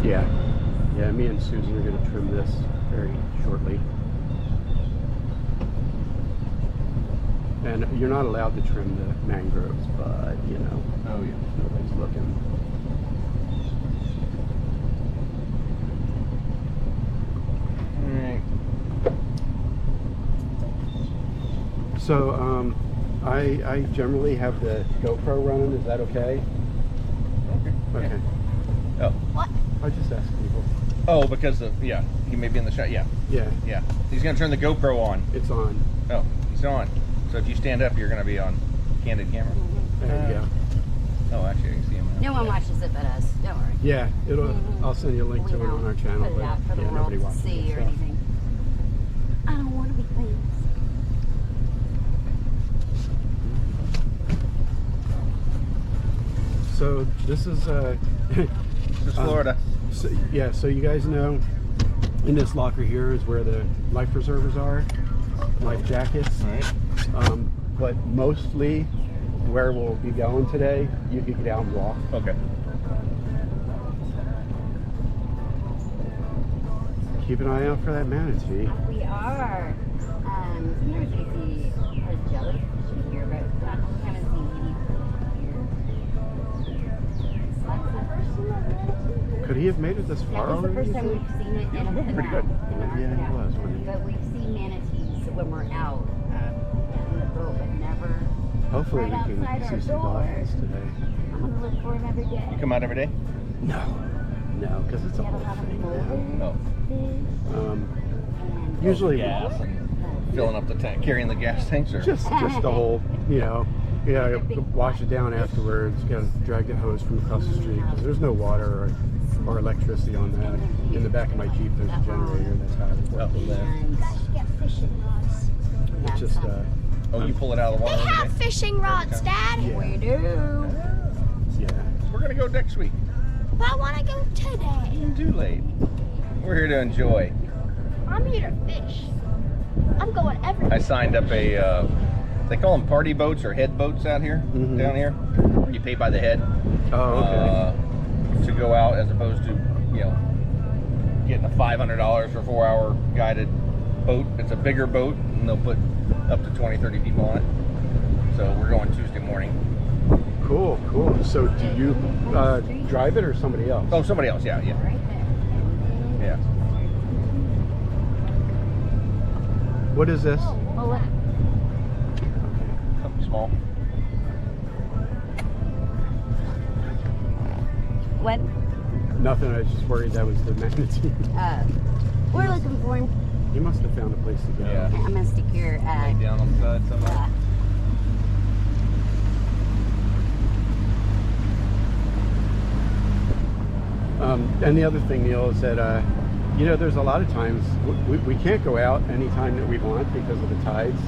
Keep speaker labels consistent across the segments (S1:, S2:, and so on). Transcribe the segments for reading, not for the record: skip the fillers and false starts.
S1: Yeah. Yeah, me and Susan are going to trim this very shortly. And you're not allowed to trim the mangroves, but, you know.
S2: Oh, yeah.
S1: Nobody's looking.
S2: Alright.
S1: So, I generally have the GoPro running. Is that okay? Okay.
S2: Oh.
S3: What?
S1: I just asked people.
S2: Oh, because of, yeah, he may be in the shot. Yeah.
S1: Yeah.
S2: Yeah. He's going to turn the GoPro on.
S1: It's on.
S2: Oh, it's on. So if you stand up, you're going to be on candid camera.
S1: There you go.
S2: Oh, actually, I can see him now.
S3: No one watches it but us. Don't worry.
S1: Yeah, it'll. I'll send you a link to it on our channel.
S3: Put it out for the
S1: yeah,
S3: world
S1: nobody
S3: to
S1: watches
S3: see
S1: it,
S3: or
S1: so.
S3: anything. I don't want to be famous.
S1: So this is
S2: This is Florida.
S1: So, yeah, so you guys know in this locker here is where the life preservers are, life jackets.
S2: All right.
S1: But mostly where we'll be going today, you can get out and walk.
S2: Okay.
S1: Keep an eye out for that manatee.
S3: We are. Sometimes we see a jellyfish here, but we haven't seen any here. That's the first time.
S1: Could he have made it this far
S3: That was the
S1: already?
S3: first time we've seen it in a
S2: moving pretty good.
S1: Yeah, he was, wasn't he?
S3: But we've seen manatees when we're out in the boat, but never.
S1: Hopefully
S3: Right
S1: we can
S3: outside our
S1: see some
S3: door.
S1: dolphins today.
S3: I'm gonna look for them every day.
S2: You come out every day?
S1: No, because it's a
S3: We have a
S1: whole
S3: lot of
S1: thing now.
S2: Oh.
S3: goldfish.
S1: Usually
S2: Gas and filling up the tank, carrying the gas tanks, or
S1: just the whole, you know, wash it down afterwards. Got to drag the hose from across the street because there's no water or electricity on that. In the back of my Jeep, there's a generator that's how it works.
S3: And
S4: Get fishing rods.
S1: It's just
S2: oh, you pull it out of the
S4: They
S2: water
S4: have
S2: every day?
S4: fishing rods, Dad.
S1: Yeah.
S3: we do.
S1: yeah.
S2: We're gonna go next week.
S4: But I want to go today.
S2: Too late. We're here to enjoy.
S4: I'm here to fish. I'm going
S2: I
S4: everywhere.
S2: signed up a, they call them party boats or head boats out here,
S1: Mhm.
S2: down here. You pay by the head.
S1: Oh, okay.
S2: To go out as opposed to, you know, getting a $500 for a 4-hour guided boat. It's a bigger boat and they'll put up to 20, 30 people on it. So we're going Tuesday morning.
S1: Cool, cool. So do you drive it or somebody else?
S2: Oh, somebody else, yeah.
S3: Right there.
S2: Yeah.
S1: What is this?
S3: Oh, look.
S2: Something small.
S3: What?
S1: Nothing. I was just worried that was the manatee.
S3: We're looking for him.
S1: He must have found a place to go.
S2: Yeah.
S3: Okay, I'm gonna stick your
S2: Lay down on the side somewhere.
S1: And the other thing, Neal, is that you know, there's a lot of times we can't go out anytime that we want because of the tides.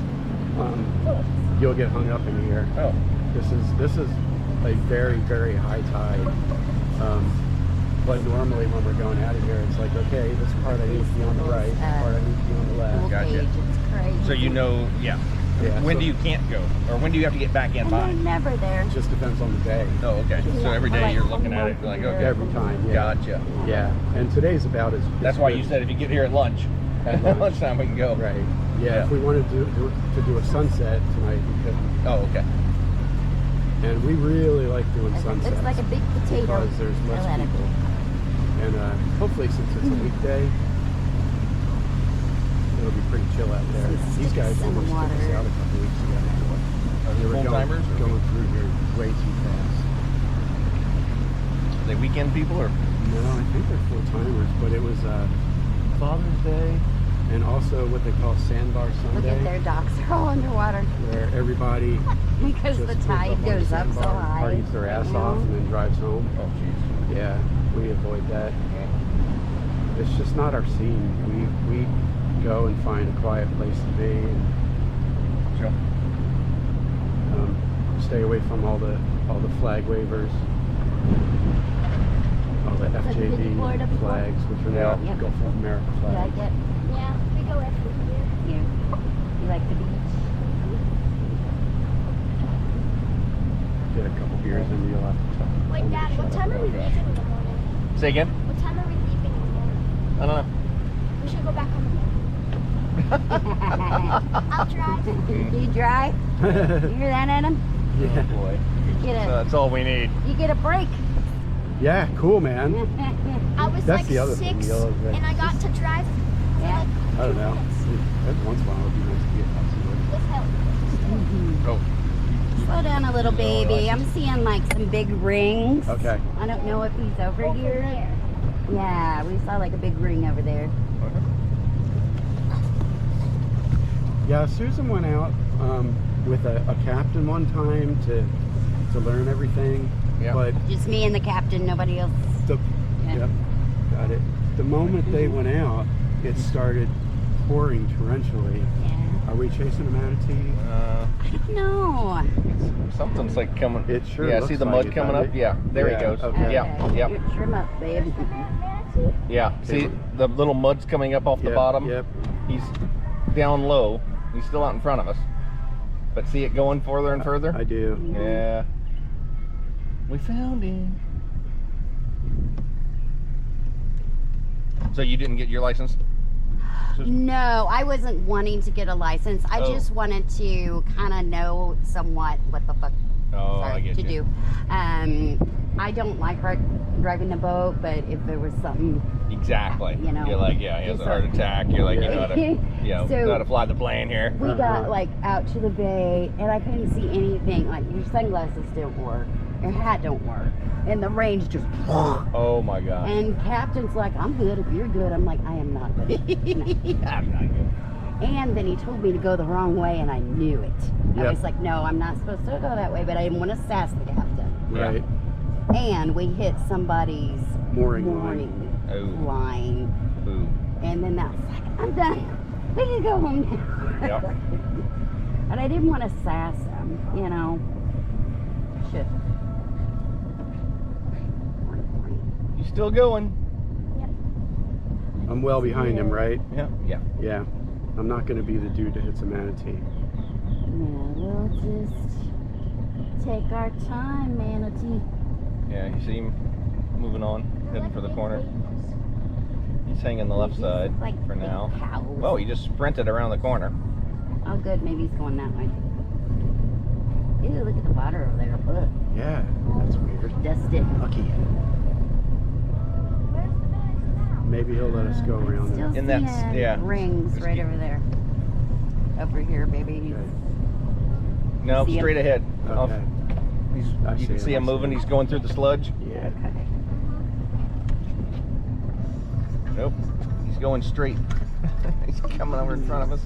S1: You'll get hung up in here.
S2: Oh.
S1: This is a very, very high tide. But normally when we're going out of here, it's like, okay, this part I need to be on the right, this part I need to be on the left.
S3: Pool
S2: Gotcha.
S3: cage, it's crazy.
S2: So you know, yeah.
S1: Yeah,
S2: When
S1: so
S2: do you can't go? Or when do you have to get back in
S3: And
S2: by?
S3: they're never there.
S1: it just depends on the day.
S2: Oh, okay. So every day you're looking at it like, okay.
S1: Every time, yeah.
S2: Gotcha.
S1: Yeah, and today's about as
S2: That's why you said if you get here at lunch,
S1: At lunch.
S2: lunchtime we can go.
S1: right. Yeah,
S2: Yeah.
S1: if we wanted to do a sunset tonight, we could.
S2: Oh, okay.
S1: And we really like doing
S3: It
S1: sunsets
S3: looks like a big potato.
S1: because there's less
S3: They'll let it
S1: people. And hopefully, since it's a weekday, it'll be pretty chill out there.
S3: Some
S1: These guys
S3: sticks in the
S1: almost took us
S3: water.
S1: out a couple weeks ago.
S2: Are
S1: They
S2: they
S1: were
S2: full-timers?
S1: going through here way too fast.
S2: Are they weekend people or?
S1: No, I think they're full timers, but it was Father's Day and also what they call Sandbar
S3: Look
S1: Sunday,
S3: at their docks are all underwater
S1: where everybody
S3: because
S1: just
S3: the
S1: goes
S3: tide
S1: up on the
S3: goes up so
S1: sandbar,
S3: high.
S1: parties their ass
S3: you know?
S1: off, and then drives home.
S2: Oh, jeez.
S1: Yeah, we avoid that. It's just not our scene. We go and find a quiet place to be and
S2: Sure.
S1: stay away from all the flag wavers, all the
S3: Have you been to Florida
S1: FJB
S3: before?
S1: flags, which are now
S3: Yep.
S1: Gulf of America
S3: You
S1: flags.
S3: like it?
S4: Yeah, we go every year.
S3: Yeah. You like the beach?
S1: Get a couple beers and you'll have to
S4: Wait, Dad, what time are we leaving in the morning?
S2: Say again?
S4: What time are we
S2: I don't know.
S4: We should go back on the boat. I'll drive.
S3: Do you drive? You hear that, Adam?
S2: Oh boy.
S3: You get
S2: So that's all we need.
S3: a break.
S1: Yeah, cool, man.
S4: I was
S1: That's
S4: like
S1: the other thing,
S4: 6
S1: Neal, is that
S4: and I got to drive for
S3: Yeah.
S4: like
S1: I don't
S4: 2
S1: know.
S4: minutes.
S1: Every once in a while, it would be nice to get out somewhere.
S4: With help.
S2: Oh,
S3: Slow down a little, baby. I'm seeing like some big rings.
S1: Okay.
S3: I don't know if he's over here.
S4: There.
S3: Yeah, we saw like a big ring over there.
S1: Yeah, Susan went out with a captain one time to learn everything.
S2: Yeah.
S1: But
S3: Just me and the captain, nobody else.
S1: the
S3: Yeah.
S1: yep, got it. The moment they went out, it started pouring torrentially.
S3: Yeah.
S1: Are we chasing a manatee?
S3: I don't know.
S2: Something's like coming.
S1: It sure
S2: Yeah,
S1: looks
S2: see the
S1: like
S2: mud
S1: it,
S2: coming
S1: doesn't
S2: up?
S1: it?
S2: Yeah, there
S1: Yeah,
S2: he goes.
S1: okay.
S2: Yeah, yep,
S3: Trim up, babe.
S2: yeah. See the little mud's coming up off the
S1: Yep,
S2: bottom?
S1: Yep.
S2: He's down low. He's still out in front of us. But see it going further and further?
S1: I do.
S2: Yeah. We found him. So you didn't get your license?
S3: No, I wasn't wanting to get a license. I
S2: Oh.
S3: just wanted to kind of know somewhat what the fuck
S2: Oh, I get
S3: to
S2: you.
S3: do. I don't like driving the boat, but if there was something,
S2: Exactly.
S3: You know.
S2: You're like, yeah, he has a
S3: So-
S2: heart attack. You're like, you know how to,
S3: So-
S2: know how to fly the plane here.
S3: we got like out to the bay, and I couldn't see anything. Like your sunglasses don't work, your hat don't work, and the rain's just.
S2: Oh my God.
S3: And captain's like, I'm good if you're good. I'm like, I am not good.
S2: I'm not good.
S3: And then he told me to go the wrong way, and I knew it. I
S1: Yep.
S3: was like, no, I'm not supposed to go that way, but I didn't want to sass the captain.
S1: Right.
S3: And we hit somebody's
S1: Mooring line.
S3: mooring
S2: Oh.
S3: line.
S2: Ooh.
S3: And then that was like, I'm done. We can go home now.
S2: Yep.
S3: And I didn't want to sass him, you know. Shit.
S2: You still going?
S1: I'm well behind him, right?
S2: Yeah. Yeah.
S1: Yeah. I'm not going to be the dude that hits a manatee.
S3: Yeah, we'll just take our time, manatee.
S2: Yeah. You see him moving on, heading for the corner. He's hanging the left side
S3: Like
S2: for
S3: big
S2: now.
S3: cows.
S2: Whoa, he just sprinted around the corner.
S3: Oh, good. Maybe he's going that way. Ew, look at the water over there. Ugh.
S1: Yeah, that's weird.
S3: Dusted.
S1: Lucky. Maybe he'll let us go around
S3: Still
S1: there.
S2: In that-
S3: seeing
S2: yeah.
S3: rings
S2: Just
S3: right
S2: keep-
S3: over there. Over here, baby.
S1: Okay.
S2: No,
S3: See him?
S2: straight ahead. Off-
S1: Okay. I
S2: You can see him
S1: I
S2: moving. He's going through the sludge.
S1: Yeah.
S3: Okay.
S2: Nope. He's going straight. He's coming over in front of us.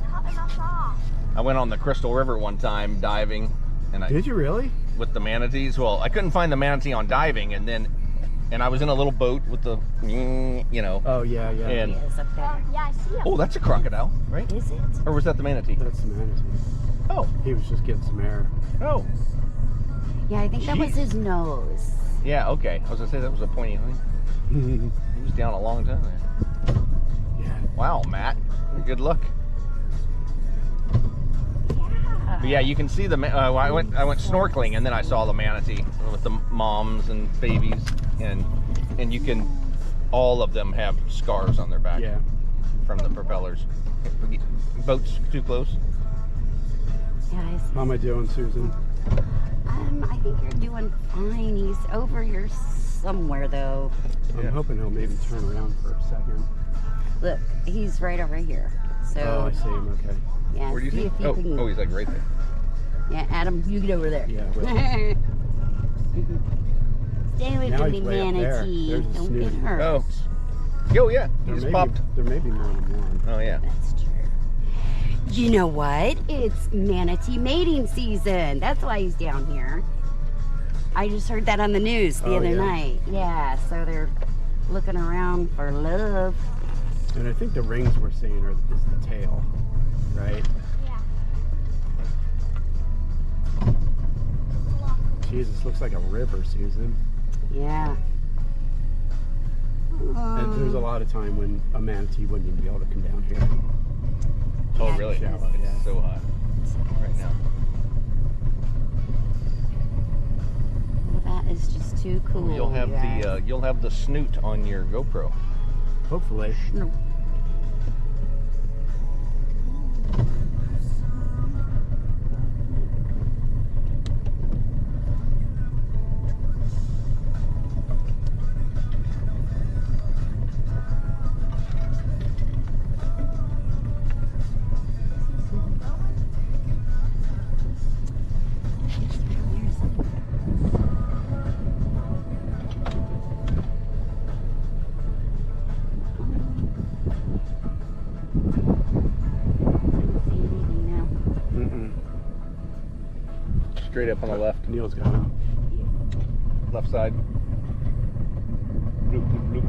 S4: Cut enough off.
S2: I went on the Crystal River one time diving, and I
S1: Did you really?
S2: with the manatees. Well, I couldn't find the manatee on diving, and I was in a little boat with the, you know.
S1: Oh, yeah, yeah.
S2: And
S3: Yes, up
S4: Oh,
S3: there.
S4: yeah, I see him.
S2: oh, that's a crocodile, right?
S3: Is it?
S2: Or was that the manatee?
S1: That's the manatee.
S2: Oh,
S1: He was just getting some air.
S2: oh,
S3: Yeah, I think that was
S2: Jeez.
S3: his nose.
S2: yeah. Okay, I was gonna say that was a pointy thing. He was down a long time there.
S1: Yeah.
S2: Wow, Matt, good look. But yeah, you can see the. I went snorkeling, and then I saw the manatee with the moms and babies, and you can, all of them have scars on their back
S1: Yeah.
S2: from the propellers. Boat's too close.
S3: Guys,
S1: How am I doing, Susan?
S3: I think you're doing fine. He's over here somewhere, though.
S1: I'm
S2: Yeah.
S1: hoping he'll maybe turn around for a second.
S3: Look, he's right over here. So,
S1: Oh, I see him. Okay.
S3: yeah,
S2: Where do you
S3: see
S2: think?
S3: if you
S2: Oh,
S3: can.
S2: oh, he's like right there.
S3: Yeah, Adam, you get over there.
S1: Yeah, I will.
S3: Stay away
S1: Now
S3: from
S1: he's
S3: the
S1: way up there.
S3: manatee.
S1: There's a
S3: Don't get
S1: snooze.
S3: hurt.
S2: Oh, yo, yeah, he
S1: There
S2: just
S1: may
S2: popped.
S1: Be, there may be more than one.
S2: Oh yeah.
S3: That's true. You know what? It's manatee mating season. That's why he's down here. I just heard that on the news the
S1: Oh,
S3: other
S1: yeah.
S3: night. Yeah, so they're looking around for love.
S1: And I think the rings we're seeing is the tail, right?
S4: Yeah.
S1: Jesus, looks like a river, Susan.
S3: Yeah.
S1: And there's a lot of time when a manatee wouldn't even be able to come down here.
S2: Oh
S3: Yeah,
S2: really?
S1: shallow,
S2: It's
S1: yeah.
S2: so hot right now.
S3: What the That is just too cool.
S2: You'll have
S3: you guys.
S2: you'll have the snoot on your GoPro.
S1: Hopefully.
S3: No.
S2: Straight up on the left.
S1: Neal's got him.
S2: Left side. Bloop, bloop, bloop.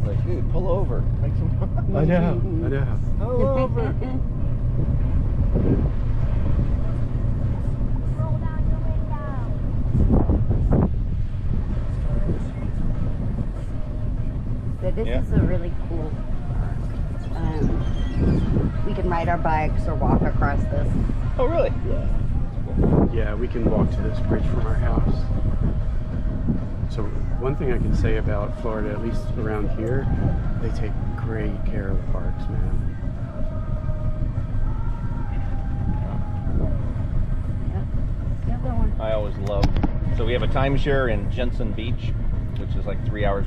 S2: Like, dude, pull over. Make some.
S1: I know.
S2: Pull over.
S4: Roll down your window.
S3: So this
S2: Yeah.
S3: is a really cool. We can ride our bikes or walk across this.
S2: Oh, really?
S1: Yeah, we can walk to this bridge from our house. So one thing I can say about Florida, at least around here, they take great care of the parks, man.
S3: Still going.
S2: I always love. So we have a timeshare in Jensen Beach, which is like 3 hours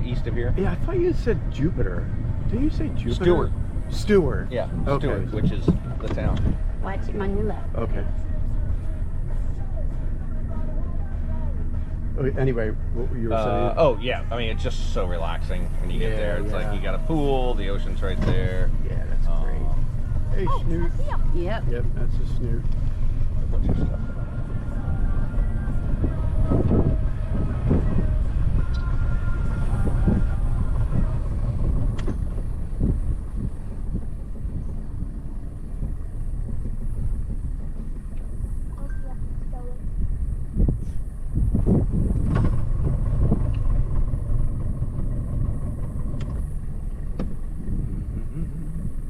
S2: east of here.
S1: Yeah, I thought you said Jupiter. Did you say Jupiter?
S2: Stewart.
S1: Stewart.
S2: Yeah,
S1: Okay.
S2: Stewart, which is the town.
S3: Watch him on your left.
S1: Okay. Anyway, what you were saying?
S2: Oh yeah, I mean it's just so relaxing when you get
S1: Yeah,
S2: there. It's
S1: yeah.
S2: like you got a pool, the ocean's right there.
S1: Yeah, that's great. Hey, Snoot.
S3: Yep.
S1: Yep, that's a Snoot.
S2: A bunch of stuff.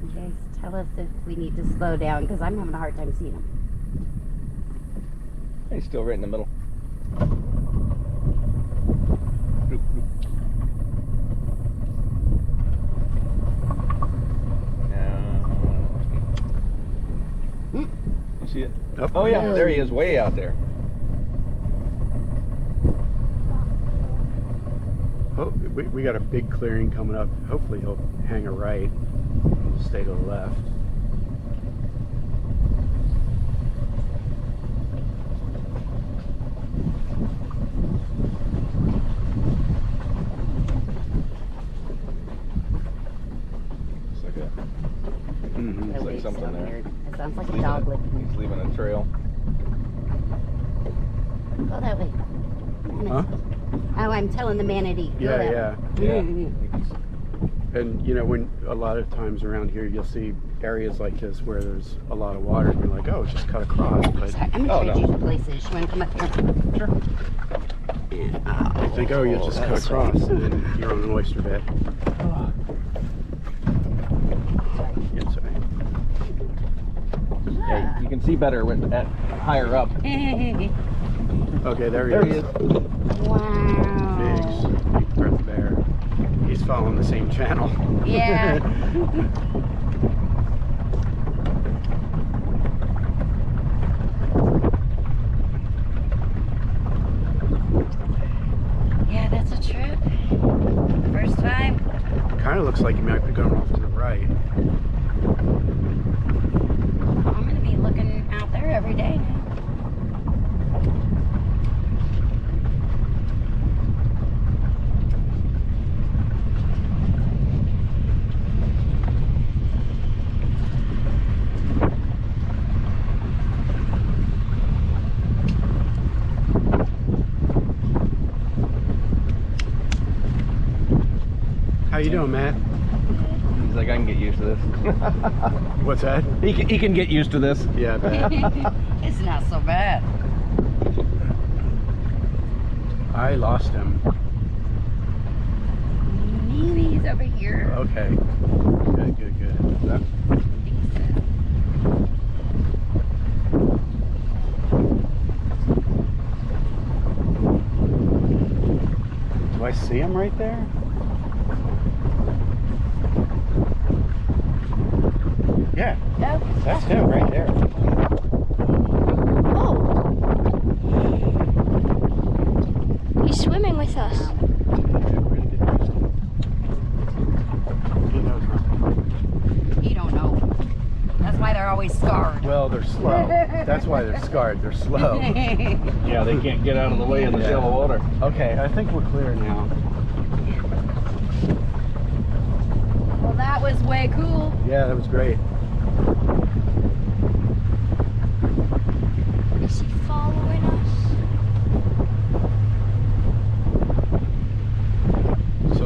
S3: You guys tell us if we need to slow down because I'm having a hard time seeing them.
S2: He's still right in the middle. Bloop, bloop. Now, you see it? Oh yeah, there he is, way out there.
S1: Oh, we got a big clearing coming up. Hopefully he'll hang a right and we'll stay to the left.
S2: It's like a,
S1: Mm-hmm.
S2: It's like
S3: Really
S2: something
S3: so
S2: there.
S3: weird. It sounds like a
S2: leaving
S3: dog licking.
S2: he's leaving a trail.
S3: Go that way.
S1: Huh?
S3: Oh, I'm telling the manatee. Go
S1: Yeah,
S3: that
S1: yeah.
S3: way.
S2: Yeah.
S3: Mhm.
S1: And you know, when a lot of times around here you'll see areas like this where there's a lot of water and you're like, oh, just cut across. But
S3: Sorry, I'm
S2: Oh,
S3: gonna
S2: no.
S3: trade you the places. You wanna come up here?
S2: Sure.
S1: I think, oh, you'll just cut
S3: that's
S1: across and then you're on an oyster bed. Yeah, sorry.
S2: Yeah, you can see better with at higher up.
S1: Okay, there
S2: There
S1: he
S2: he
S1: is.
S2: is.
S3: Wow.
S1: Big breath bear. He's following the same channel.
S3: Yeah. Yeah, that's a trip. First time.
S1: Kind of looks like he might be going off to the right.
S3: I'm gonna be looking out there every day now.
S1: How you doing, Matt?
S2: He's like, I can get used to this.
S1: What's that?
S2: He can get used to this.
S1: Yeah, I bet.
S3: It's not so bad.
S1: I lost him.
S3: Maybe he's over here.
S1: Okay. Good, good, good.
S3: I think so.
S1: Do I see him right there? Yeah,
S4: Yep.
S1: that's him right there.
S4: Oh. He's swimming with us.
S1: He knows nothing.
S3: You don't know. That's why they're always scarred.
S1: Well, they're slow. That's why they're scarred. They're slow.
S2: Yeah, they can't get out of the way of the shallow water.
S1: Okay, I think we're clear now.
S3: Well, that was way cool.
S1: Yeah, that was great.
S4: Is he following us?
S1: So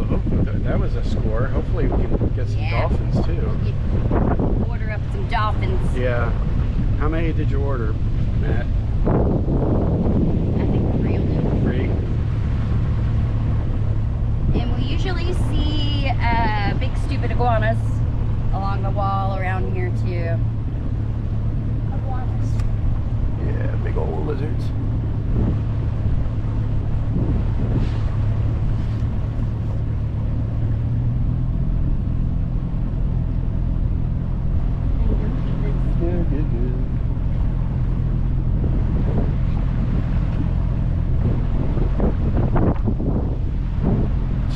S1: that was a score. Hopefully we can get some
S3: Yeah.
S1: dolphins too.
S3: Order up some dolphins.
S1: Yeah. How many did you order, Matt?
S3: I think 3 will do.
S1: 3?
S3: And we usually see big stupid iguanas along the wall around here too.
S4: Iguanas.
S1: Yeah, big old lizards. Good, good, good.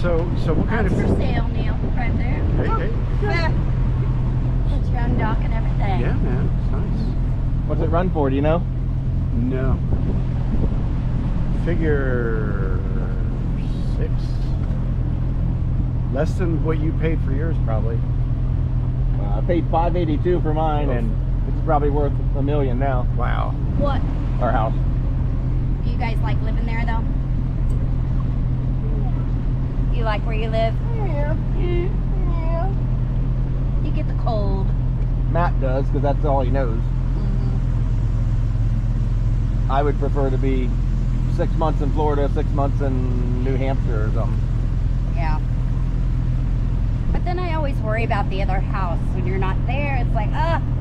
S1: So what kind
S3: That's
S1: of
S3: for sale, Neal, right there.
S1: Hey, hey.
S3: It's your own dock and everything.
S1: Yeah, man, it's nice.
S2: What's it run for? Do you know?
S1: No. Figure 6. Less than what you paid for yours, probably.
S2: I paid $582 for mine, and it's probably worth $1 million now.
S1: Wow.
S4: What?
S2: Our house.
S3: Do you guys like living there though? You like where you live?
S4: Yeah.
S3: Yeah. You get the cold.
S2: Matt does, because that's all he knows. I would prefer to be 6 months in Florida, 6 months in New Hampshire or something.
S3: Yeah. But then I always worry about the other house. When you're not there, it's like,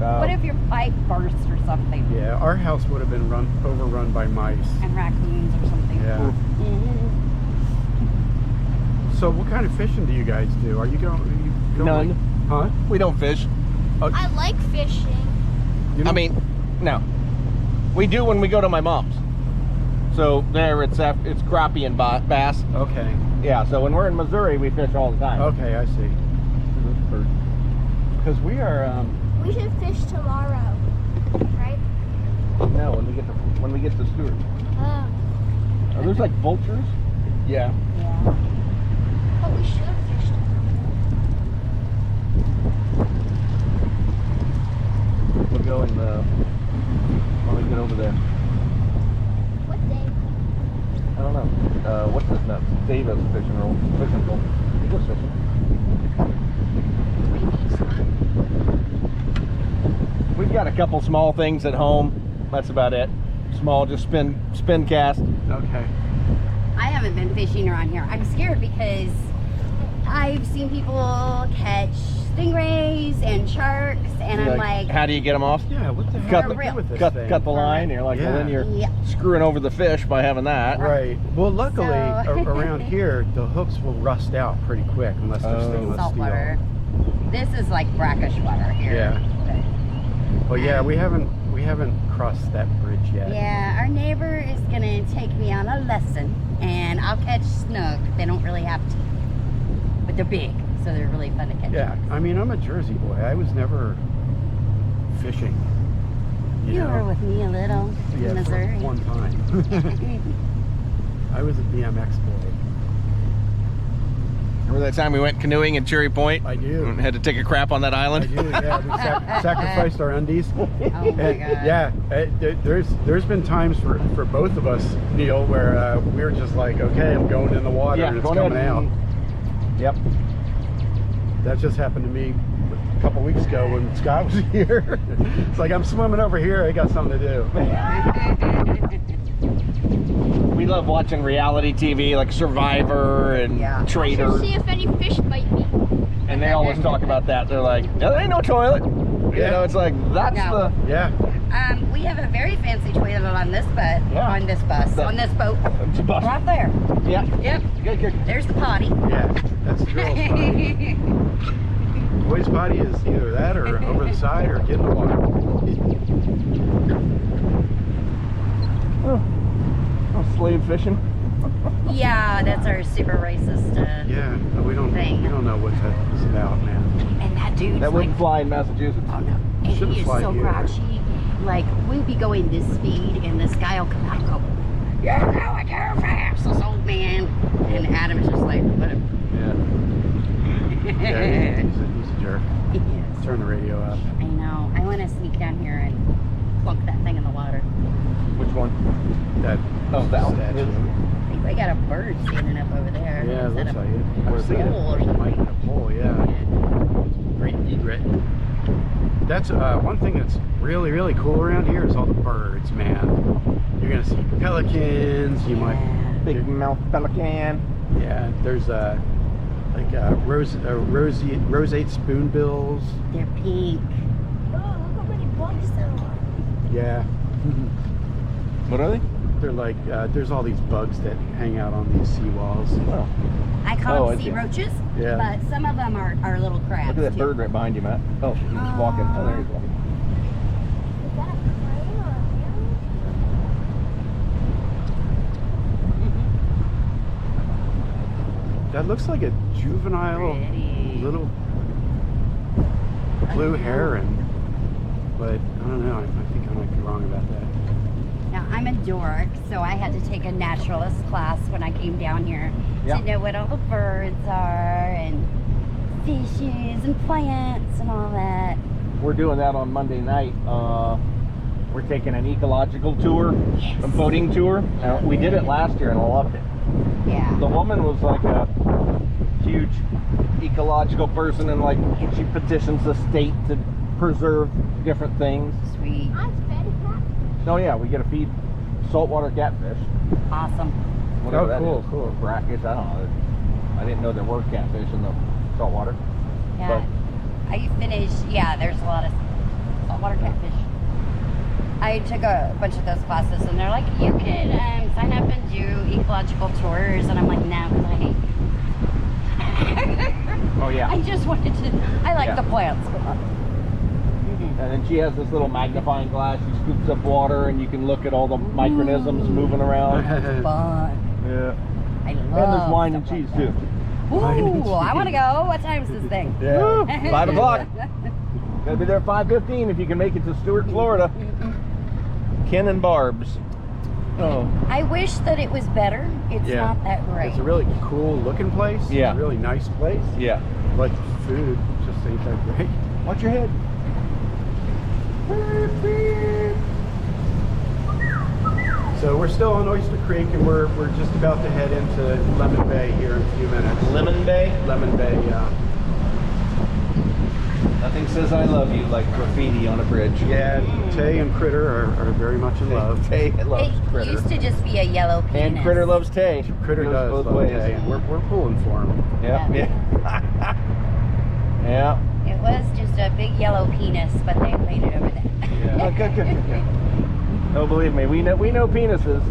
S3: what if your pipe bursts or something?
S1: Yeah, our house would have been overrun by mice.
S3: And raccoons or something.
S1: Yeah.
S3: Mhm.
S1: So what kind of fishing do you guys do? Are you going?
S2: None.
S1: Huh?
S2: We don't fish.
S4: I like fishing.
S1: You
S2: I
S1: don't-
S2: mean, no. We do when we go to my mom's. So there it's crappie and bass.
S1: Okay.
S2: Yeah, so when we're in Missouri, we fish all the time.
S1: Okay, I see. Because we are.
S4: We should fish tomorrow, right?
S2: No, when we get to Stewart.
S4: Oh.
S2: Are those like vultures?
S1: Yeah.
S3: Yeah.
S4: But we should fish tomorrow.
S2: We'll go in when we get over there.
S4: What day?
S2: I don't know. What's his nuts? Davis fishing pole. He goes fishing. We've got a couple small things at home. That's about it. Small, just spin cast.
S1: Okay.
S3: I haven't been fishing around here. I'm scared because I've seen people catch stingrays and sharks, and I'm like,
S2: how do you get them off?
S1: Yeah. What the
S2: Cut
S1: hell
S3: the-
S1: do I do with this
S2: Cut
S1: thing?
S2: the line. You're like, well, then you're
S3: yeah.
S2: screwing over the fish by having that.
S1: Right. Well, luckily
S3: So-
S1: around here the hooks will rust out pretty quick unless they're stainless
S3: Salt
S1: steel.
S3: water. This is like brackish water here.
S1: Yeah. Well, yeah, we haven't crossed that bridge yet.
S3: Yeah, our neighbor is gonna take me on a lesson, and I'll catch snook. They don't really have to, but they're big, so they're really fun to catch.
S1: Yeah. I mean, I'm a Jersey boy. I was never fishing.
S3: You
S1: know?
S3: were with me a little
S1: Yeah,
S3: in
S1: for
S3: Missouri.
S1: one time. I was a BMX boy.
S2: Remember that time we went canoeing in Cherry Point?
S1: I do.
S2: And had to take a crap on that
S1: I
S2: island?
S1: do. Yeah, we sacrificed our undies.
S3: Oh my
S1: And,
S3: god.
S1: yeah, there's been times for both of us, Neal, where we were just like, okay, I'm going in the water and it's
S2: going
S1: coming
S2: ahead
S1: out.
S2: and- Yep.
S1: That just happened to me a couple weeks ago when Scott was here. It's like, I'm swimming over here, I got something to do.
S2: We love watching reality TV like Survivor and
S3: Yeah.
S2: Trader.
S4: Should see if any fish bite me.
S2: And they always talk about that. They're like, there ain't no toilet. You
S1: Yeah.
S2: know, it's like, that's
S3: No.
S2: the...
S1: Yeah.
S3: We have a very fancy toilet on this bus.
S2: Yeah.
S3: On this bus. On this boat.
S2: It's a bus.
S3: Right there.
S2: Yeah.
S3: Yep.
S2: Good.
S3: There's the potty.
S1: Yeah, that's the girls' potty. Boys' potty is either that or over the side or get in the water.
S2: Oh, slave fishing.
S3: Yeah, that's our super racist.
S1: Yeah, but we don't know what that is about, man.
S3: And that dude's
S2: That wouldn't
S3: like,
S2: fly in Massachusetts.
S3: oh no, and
S1: Shouldn't
S3: he is
S1: fly
S3: so
S1: here.
S3: grouchy. Like we'll be going this speed, and this guy will come out and go, "You're going too fast, this old man." And Adam is just like, whatever.
S1: Yeah, he's a jerk.
S3: He is.
S1: Turn the radio up.
S3: I know. I want to sneak down here and plunk that thing in the water.
S2: Which one?
S1: That
S2: that one.
S1: statue.
S3: I think I got a bird standing up over there.
S1: Yeah, it
S3: Is that
S1: looks
S3: a
S1: like it. I
S2: What
S1: was
S2: is
S1: thinking
S3: pole or
S1: it
S3: something?
S1: might be a pole, yeah. Great egret. That's one thing that's really, really cool around here is all the birds, man. You're gonna see pelicans. You might,
S2: Big mouth pelican.
S1: yeah. There's roseate spoonbills.
S3: They're pink.
S4: Oh, look how many bugs there are.
S1: Yeah.
S2: What are they?
S1: They're like there's all these bugs that hang out on these seawalls.
S2: Oh,
S3: I call
S2: Oh, I
S3: them sea
S2: see.
S3: roaches,
S1: Yeah.
S3: but some of them are little crabs.
S2: look at that
S3: too.
S2: bird right behind you, Matt. Oh, he's walking. Oh, there he's walking.
S4: Is that a crane or a whale?
S1: That looks like a juvenile
S3: Pretty.
S1: little blue heron, but I don't know. I think I might be wrong about that.
S3: Now I'm a dork, so I had to take a naturalist class when I came down here
S2: Yeah.
S3: to know what all the birds are and fishes and plants and all that.
S2: We're doing that on Monday night. We're taking an ecological tour, a boating tour. We did it last year and I loved it.
S3: Yeah.
S2: The woman was like a huge ecological person and like she petitions the state to preserve different things.
S3: Sweet.
S4: I've fed catfish.
S2: Oh yeah, we get to feed saltwater catfish.
S3: Awesome.
S2: Whatever
S1: Oh,
S2: that
S1: cool,
S2: is.
S1: cool.
S2: Brackish, I don't know. I didn't know there were catfish in the saltwater.
S3: Yeah. I finished, yeah, there's a lot of saltwater catfish. I took a bunch of those classes and they're like, you can sign up and do ecological tours. And I'm like, no, because I hate
S2: Oh yeah.
S3: I just wanted to, I like
S2: Yeah.
S3: the plants.
S2: And then she has this little magnifying glass. She scoops up water and you can look at all the micronisms moving around.
S3: Fun.
S2: Yeah.
S3: I love
S2: And there's wine and
S3: stuff
S2: cheese
S3: like
S2: too.
S3: that.
S1: Wine and
S3: Ooh, I
S1: cheese.
S3: want to go. What time's this thing?
S2: Woo, 5 o'clock. Gotta be there at 5:15 if you can make it to Stewart, Florida. Ken and Barb's. Oh.
S3: I wish that it was better. It's
S1: Yeah.
S3: not that great.
S1: It's a really cool looking place.
S2: Yeah.
S1: It's a really nice place.
S2: Yeah.
S1: But the food just ain't that great.
S2: Watch your head.
S1: So we're still on Oyster Creek and we're just about to head into Lemon Bay here in a few minutes.
S2: Lemon Bay.
S1: Lemon Bay, yeah.
S2: Nothing says I love you like graffiti on a bridge.
S1: Yeah, Tay and Critter are very much in love.
S2: Tay loves
S3: It
S2: Critter.
S3: used to just be a yellow penis.
S2: And Critter loves Tay.
S1: Critter
S2: Goes
S1: does
S2: both
S1: love
S2: ways.
S1: Tay, and we're pulling for him.
S2: Yeah. Yeah. Yeah.
S3: It was just a big yellow penis, but they made it over there.
S2: Oh, good. No, believe me, we know penises.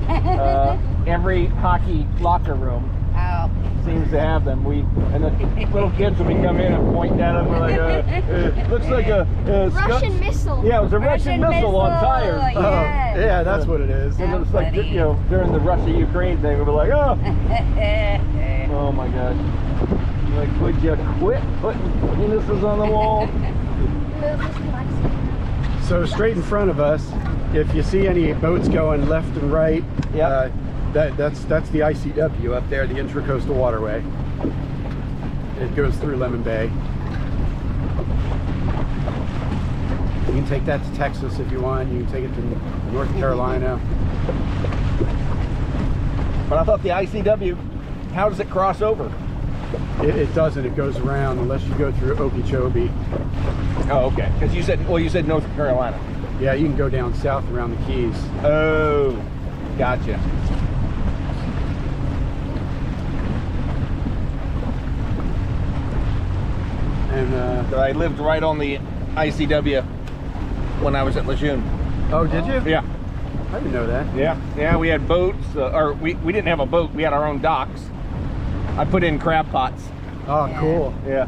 S2: Every hockey locker room
S3: Oh.
S2: seems to have them. And the little kids will be coming in and point at them. We're like, looks like a
S4: Russian missile.
S2: Yeah, it was a Russian missile on tires.
S3: Yes.
S1: Oh, yeah, that's what it is.
S2: And it was like,
S3: Funny.
S2: you know, during the Russia-Ukraine thing, we were like, oh my gosh. Like, would you quit putting penises on the wall?
S1: So straight in front of us, if you see any boats going left and right,
S2: Yep.
S1: that's the ICW up there, the Intracoastal Waterway. It goes through Lemon Bay. You can take that to Texas if you want. You can take it to North Carolina.
S2: But I thought the ICW, how does it cross over?
S1: It doesn't. It goes around unless you go through Okeechobee.
S2: Oh, okay. Because you said North Carolina.
S1: Yeah, you can go down south around the Keys.
S2: Oh, gotcha.
S1: And
S2: I lived right on the ICW when I was at Lejeune.
S1: Oh, did you?
S2: Yeah.
S1: I didn't know that.
S2: Yeah, we had boats, or we didn't have a boat, we had our own docks. I put in crab pots.
S1: Oh,
S3: Yeah.
S1: cool.
S2: Yeah.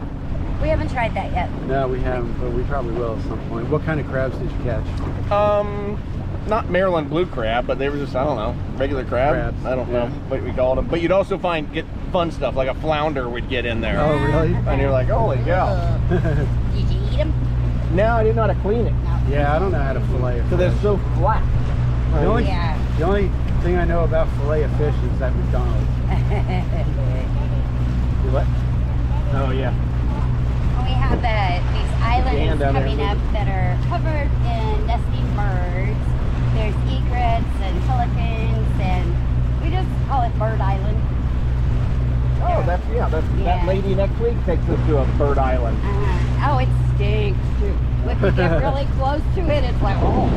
S3: We haven't tried that yet.
S1: No, we haven't, but we probably will at some point. What kind of crabs did you catch?
S2: Not Maryland blue crab, but they were just, I don't know, regular crabs. I don't know what we called them. But you'd also get fun stuff, like a flounder would get in there.
S1: Oh, really?
S2: And you're like, holy cow.
S3: Did you eat them?
S2: No, I didn't know how to clean it.
S3: No.
S1: Yeah, I don't know how to fillet a
S2: So they're
S1: fish.
S2: so flat.
S1: The only,
S3: Yeah.
S1: the only thing I know about fillet of fish is at McDonald's. You what? Oh, yeah.
S3: We have these islands
S1: Dan down there.
S3: coming up that are covered in nesting birds. There's egrets and pelicans, and we just call it Bird Island.
S2: Oh, that lady next week takes us to a bird island.
S3: Oh, it stinks too. If you get really close to it, it's like, oh.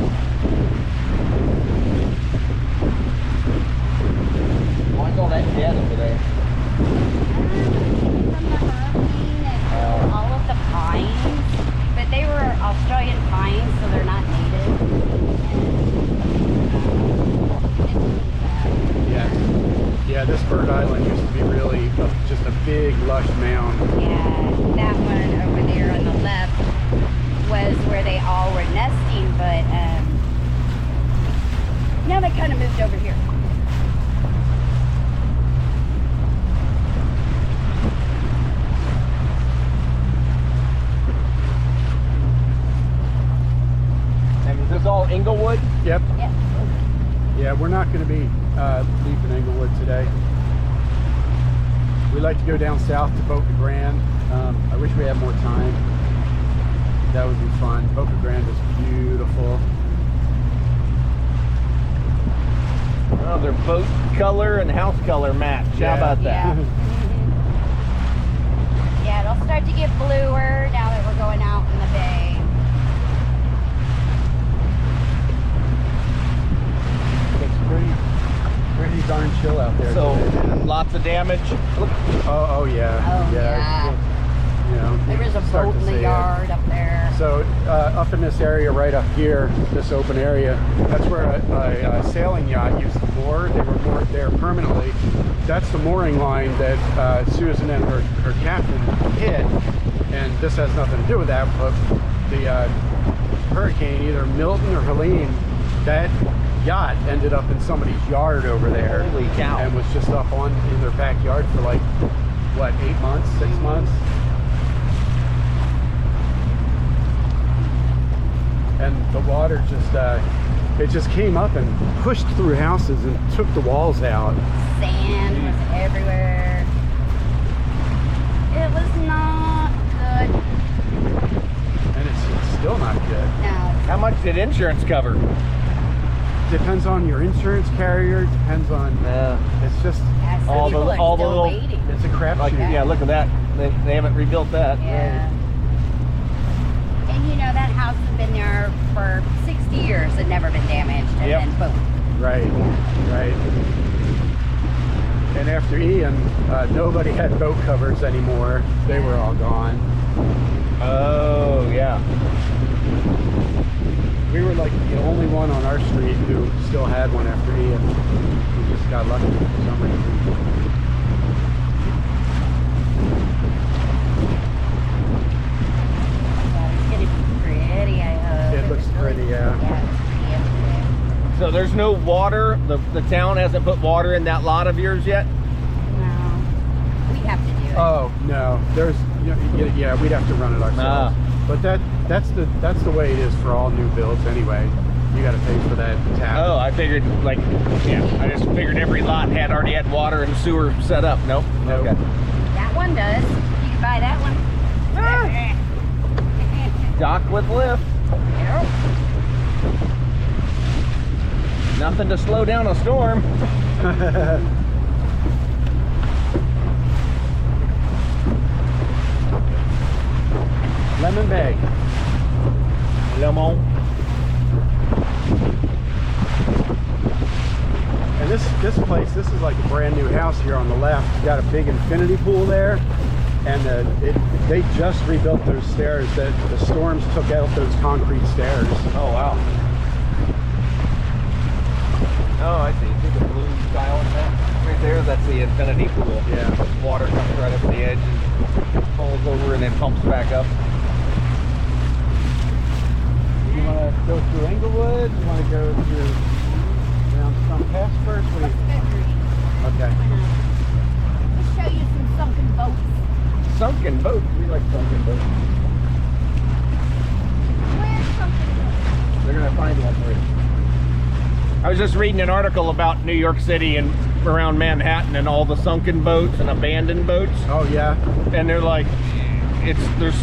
S2: Why is all that dead over there?
S3: From the hurricane and all of the pines, but they were Australian pines, so they're not native.
S1: Yeah, this bird island used to be really just a big, lush mound.
S3: Yeah, that one over there on the left was where they all were nesting, but now they kind of moved over here.
S2: And is this all Inglewood?
S1: Yep.
S3: Yep.
S1: Yeah, we're not going to be leaving Inglewood today. We like to go down south to Boca Grande. I wish we had more time. That would be fun. Boca Grande is beautiful.
S2: Oh, their boat color and house color match.
S1: Yeah.
S2: How about that?
S3: Yeah. Yeah, it'll start to get bluer now that we're going out in the bay.
S1: It's pretty darn chill out there.
S2: So,
S1: today.
S2: lots of damage. Look,
S1: Oh yeah.
S3: Oh, yeah.
S1: You know,
S3: There is a
S1: start
S3: boat
S1: to
S3: in the
S1: see it.
S3: yard up there.
S1: So up in this area, right up here, this open area, that's where a sailing yacht used to moor. They were moored there permanently. That's the mooring line that Susan and her captain hit, and this has nothing to do with that. But the hurricane, either Milton or Helene, that yacht ended up in somebody's yard over there.
S2: Holy cow.
S1: And was just up in their backyard for like, what, 8 months, 6 months? And the water just came up and pushed through houses and took the walls out.
S3: Sand was everywhere. It was not good.
S1: And it's still not good.
S3: No.
S2: how much did insurance cover?
S1: Depends on your insurance carrier, depends on, it's just,
S3: Yeah, some
S2: All the-
S3: people are
S2: all the
S3: still
S2: little-
S3: waiting.
S1: it's a crapshoot.
S2: Like, yeah, look at that. They haven't rebuilt that.
S3: Yeah. And you know, that house has been there for 60 years and never been damaged. And
S2: Yep.
S3: then boom.
S1: Right, right. And after Ian, nobody had boat covers anymore. They were all gone.
S2: Oh, yeah.
S1: We were like the only one on our street who still had one after Ian. We just got lucky for some reason.
S3: Well, it's going to be pretty, I hope.
S1: It looks pretty, yeah.
S3: Yeah, it's pretty.
S2: So there's no water. The town hasn't put water in that lot of yours yet?
S3: No. We have to do it.
S1: Oh no, there's yeah, we'd have to run it ourselves. But that's the way it is for all new builds anyway. You got to pay for that tap.
S2: Oh, I figured I just figured every lot already had water and sewer set up. Nope.
S1: Nope.
S2: Okay.
S3: That one does. You can buy that one.
S2: Dock with lift.
S3: Yep.
S2: Nothing to slow down a storm.
S1: Lemon Bay.
S2: Lemon.
S1: And this place, this is like a brand new house here on the left. You got a big infinity pool there, and they just rebuilt those stairs. That the storms took out those concrete stairs.
S2: Oh wow. Oh, I see. See the blue tile in that? Right there, that's the infinity pool.
S1: Yeah.
S2: Water comes right up to the edge and falls over and then pumps back up.
S1: You want to go through Englewood? You want to go through around Stump Pass first? What do
S4: Let's
S1: you,
S4: go green.
S1: okay.
S4: Let's show you some sunken boats.
S2: Sunken boat. We like sunken boats.
S4: Where's sunken boats?
S2: They're gonna find one for you. I was just reading an article about New York City and around Manhattan and all the sunken boats and abandoned boats,
S1: Oh, yeah.
S2: and they're like, there's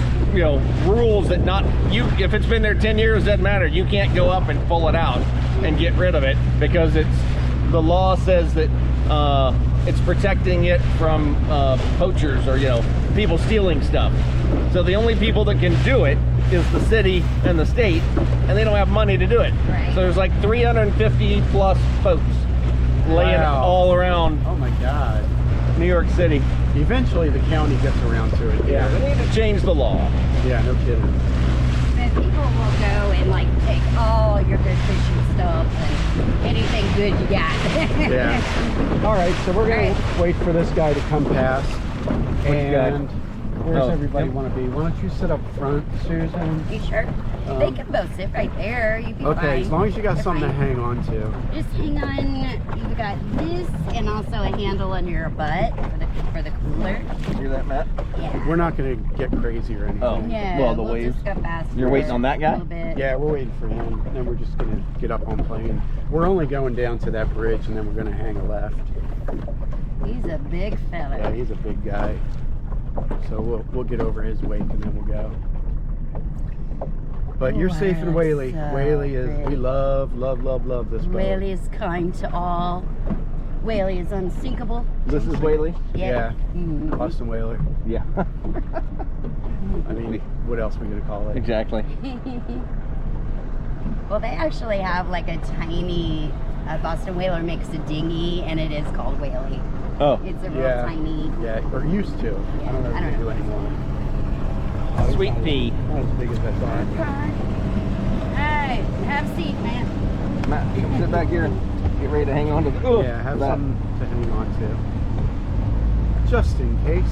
S2: rules that not you if it's been there 10 years, doesn't matter. You can't go up and pull it out and get rid of it because the law says that it's protecting it from poachers or people stealing stuff. So the only people that can do it is the city and the state, and they don't have money to do it.
S3: Right.
S2: So there's like 350 plus boats laying
S1: Wow.
S2: all around
S1: Oh, my God.
S2: New York City.
S1: Eventually, the county gets around to it.
S2: Yeah, they need to change the law.
S1: Yeah, no kidding.
S3: But people will go and like take all your good fishing stuff and anything good you got.
S1: Yeah. All right, so we're going
S3: All
S1: to wait for this guy to come past.
S2: Which guy?
S1: And where's
S2: Oh,
S1: everybody
S2: yep.
S1: want to be? Why don't you sit up front, Susan?
S3: You sure? They can both sit right there. You'd be fine.
S1: Okay, as long as you got
S3: You're
S1: something
S3: fine.
S1: to hang on to.
S3: Just hang on. You've got this and also a handle under your butt for the cooler.
S2: You hear that, Matt?
S3: Yeah.
S1: We're not going to get crazy or anything.
S2: Oh.
S3: No,
S2: Well, the
S3: we'll
S2: wave.
S3: just go faster.
S2: You're waiting on that guy?
S3: A little bit.
S1: Yeah, we're waiting for him. Then we're just going to get up on plane. We're only going down to that bridge, and then we're going to hang a left.
S3: He's a big fella.
S1: Yeah, he's a big guy. So we'll get over his wake, and then we'll go. But you're safe in
S3: Wow,
S1: Whaley.
S3: so
S1: Whaley is, we
S3: pretty.
S1: love this boat.
S3: Whaley is kind to all. Whaley is unsinkable.
S2: This is Whaley?
S1: Yeah,
S3: Mhm.
S1: Austin Whaler.
S2: Yeah.
S1: I mean, what else are we going to call it?
S2: Exactly.
S3: Well, they actually have like a tiny Boston Whaler makes a dinghy, and it is called Whaley.
S2: Oh.
S3: It's a real
S1: Yeah.
S3: tiny.
S1: Yeah, or used to. I don't know if
S3: I don't
S1: they do
S3: know.
S1: anymore.
S2: Sweet
S1: It's not-
S2: pea.
S1: Not as big as I thought.
S3: Alright, have a seat, man.
S2: Matt, sit back here and get ready to hang on to the. Oh,
S1: Yeah, have
S2: that.
S1: something to hang on to. Just in case.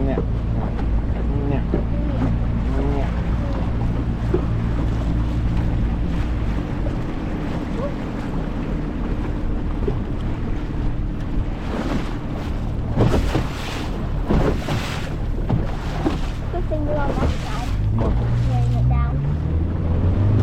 S2: Yeah. Yeah. Yeah.
S4: Good thing we're on that side. Laying it down.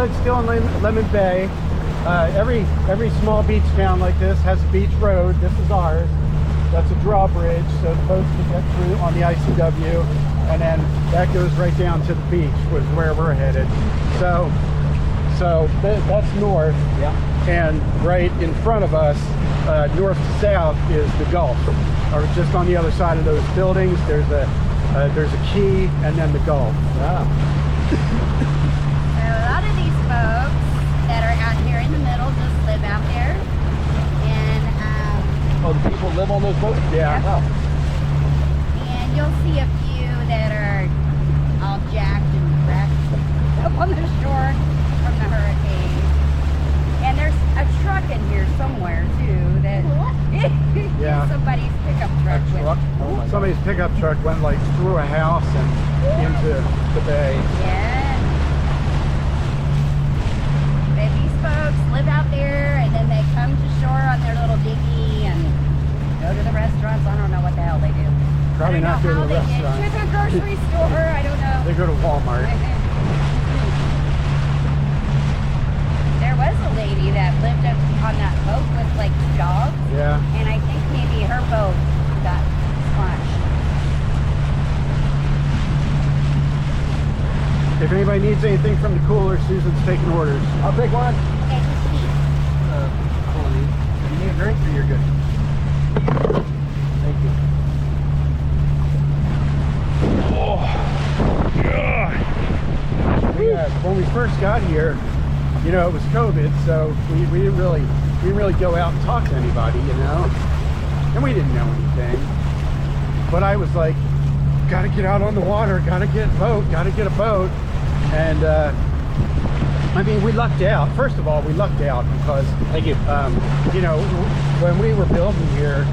S1: it's still in Lemon Bay. Every small beach town like this has a beach road. This is ours. That's a drawbridge, so the boats can get through on the ICW, and then that goes right down to the beach, which is where we're headed. So that's north.
S2: Yeah.
S1: And right in front of us, north to south, is the Gulf. Or just on the other side of those buildings, there's a key, and then the Gulf.
S2: Wow.
S3: So a lot of these folks that are out here in the middle just live out there. And
S2: Oh, the people live on those boats?
S1: Yeah.
S2: Oh.
S3: and you'll see a few that are all jacked and wrecked up on the shore from the hurricane. And there's a truck in here somewhere too that
S1: Yeah.
S3: somebody's pickup truck with.
S2: Truck? Oh my God.
S1: Somebody's pickup truck went like through a house and into the bay.
S3: Yeah. But these folks live out there and then they come to shore on their little dinghy and go to the restaurants. I don't know what the hell they do.
S1: Probably not go to the restaurant.
S3: To the grocery store. I don't know.
S1: They go to Walmart.
S3: There was a lady that lived up on that boat with like dogs.
S1: Yeah.
S3: And I think maybe her boat got squashed.
S1: If anybody needs anything from the cooler, Susan's taking orders.
S2: I'll take one.
S3: Okay, just eat.
S2: You need a drink or you're good? Thank you.
S1: When we first got here, you know, it was COVID, so we didn't really go out and talk to anybody, you know, and we didn't know anything. But I was like, gotta get out on the water, gotta get a boat. And I mean, we lucked out. First of all, we lucked out because,
S2: Thank you.
S1: you know, when we were building here,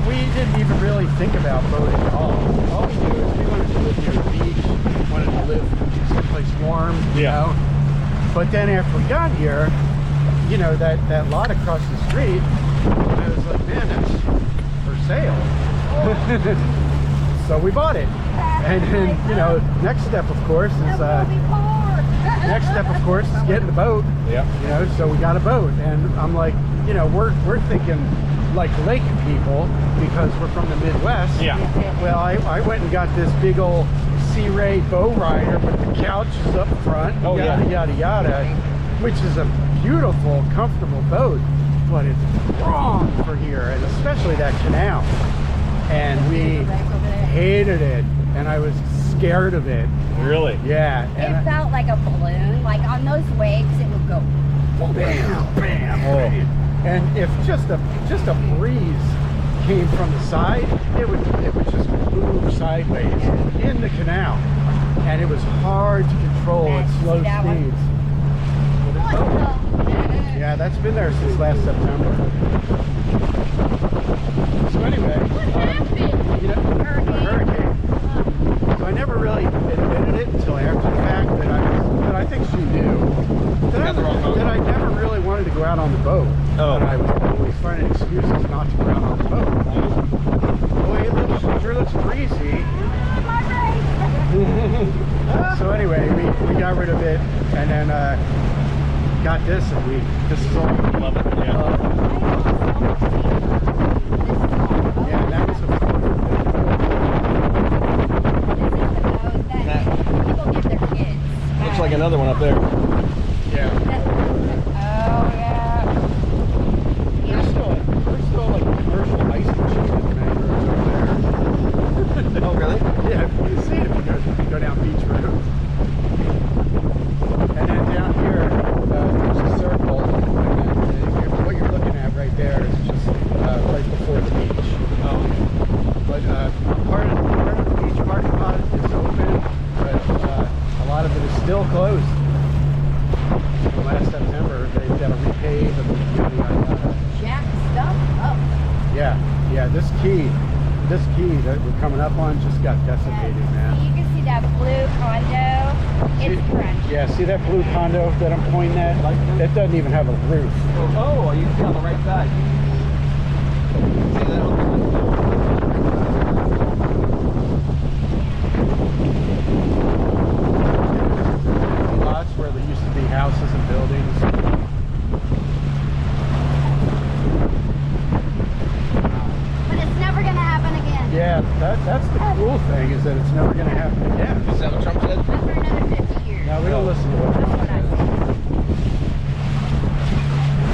S1: we didn't even really think about boating at all. All we knew is we wanted to live near the beach, wanted to live someplace warm, you know. But then after we got here, you know, that lot across the street, I was like, man, that's for sale. So we bought it. And then, you know, next step, of course, is getting the boat.
S2: Yeah.
S1: You know, so we got a boat, and I'm like, you know, we're thinking like lake people because we're from the Midwest.
S2: Yeah.
S1: Well, I went and got this big old Sea Ray bow rider, but the couch is up front.
S2: Oh,
S1: yada,
S2: yeah.
S1: yada, yada, which is a beautiful, comfortable boat, but it's wrong for here, and especially that canal. And we hated it, and I was scared of it.
S2: Really?
S1: Yeah. And
S3: It felt like a balloon. Like on those waves, it would go.
S1: bam, bam.
S2: Oh.
S1: And if just a breeze came from the side, it would just move sideways in the canal, and it was hard to control at slow
S3: See that one?
S1: speeds. Yeah, that's been there since last September. So anyway, you know, a hurricane. So I never really admitted it until after the fact that I think she knew that I never really wanted to go out on the boat.
S2: Oh.
S1: And I was always finding excuses not to go out on the boat. Boy, it sure looks breezy. So anyway, we got rid of it, and then got this, and this is all we
S2: Love it. Yeah.
S1: Yeah, and that was a
S3: People give their kids.
S2: Looks like another one up there.
S1: yeah.
S3: Oh yeah.
S1: There's still like commercial ice machines manufacturers over there.
S2: Oh, really?
S1: Yeah, you can see it if you go down Beach Road. And then down here, there's a circle, and then what you're looking at right there is just right before the beach.
S2: Oh.
S1: But part of the beach parking lot is open, but a lot of it is still closed. Last September, they've got to repave and yada yada yada.
S3: Jack stuff up.
S1: Yeah, this key that we're coming up on just got decimated, man.
S3: You can see that blue condo. It's crunched.
S1: Yeah, see that blue condo that I'm pointing at? Like, it doesn't even have a roof.
S2: Oh, you can see on the right side. See that on
S1: Lots where there used to be houses That's the cool thing, is that it's never going to happen again.
S2: Is that what Trump said?
S3: Not for another 50 years.
S1: No, we don't listen to what
S3: That's
S1: Trump
S3: what I
S1: says.
S3: said.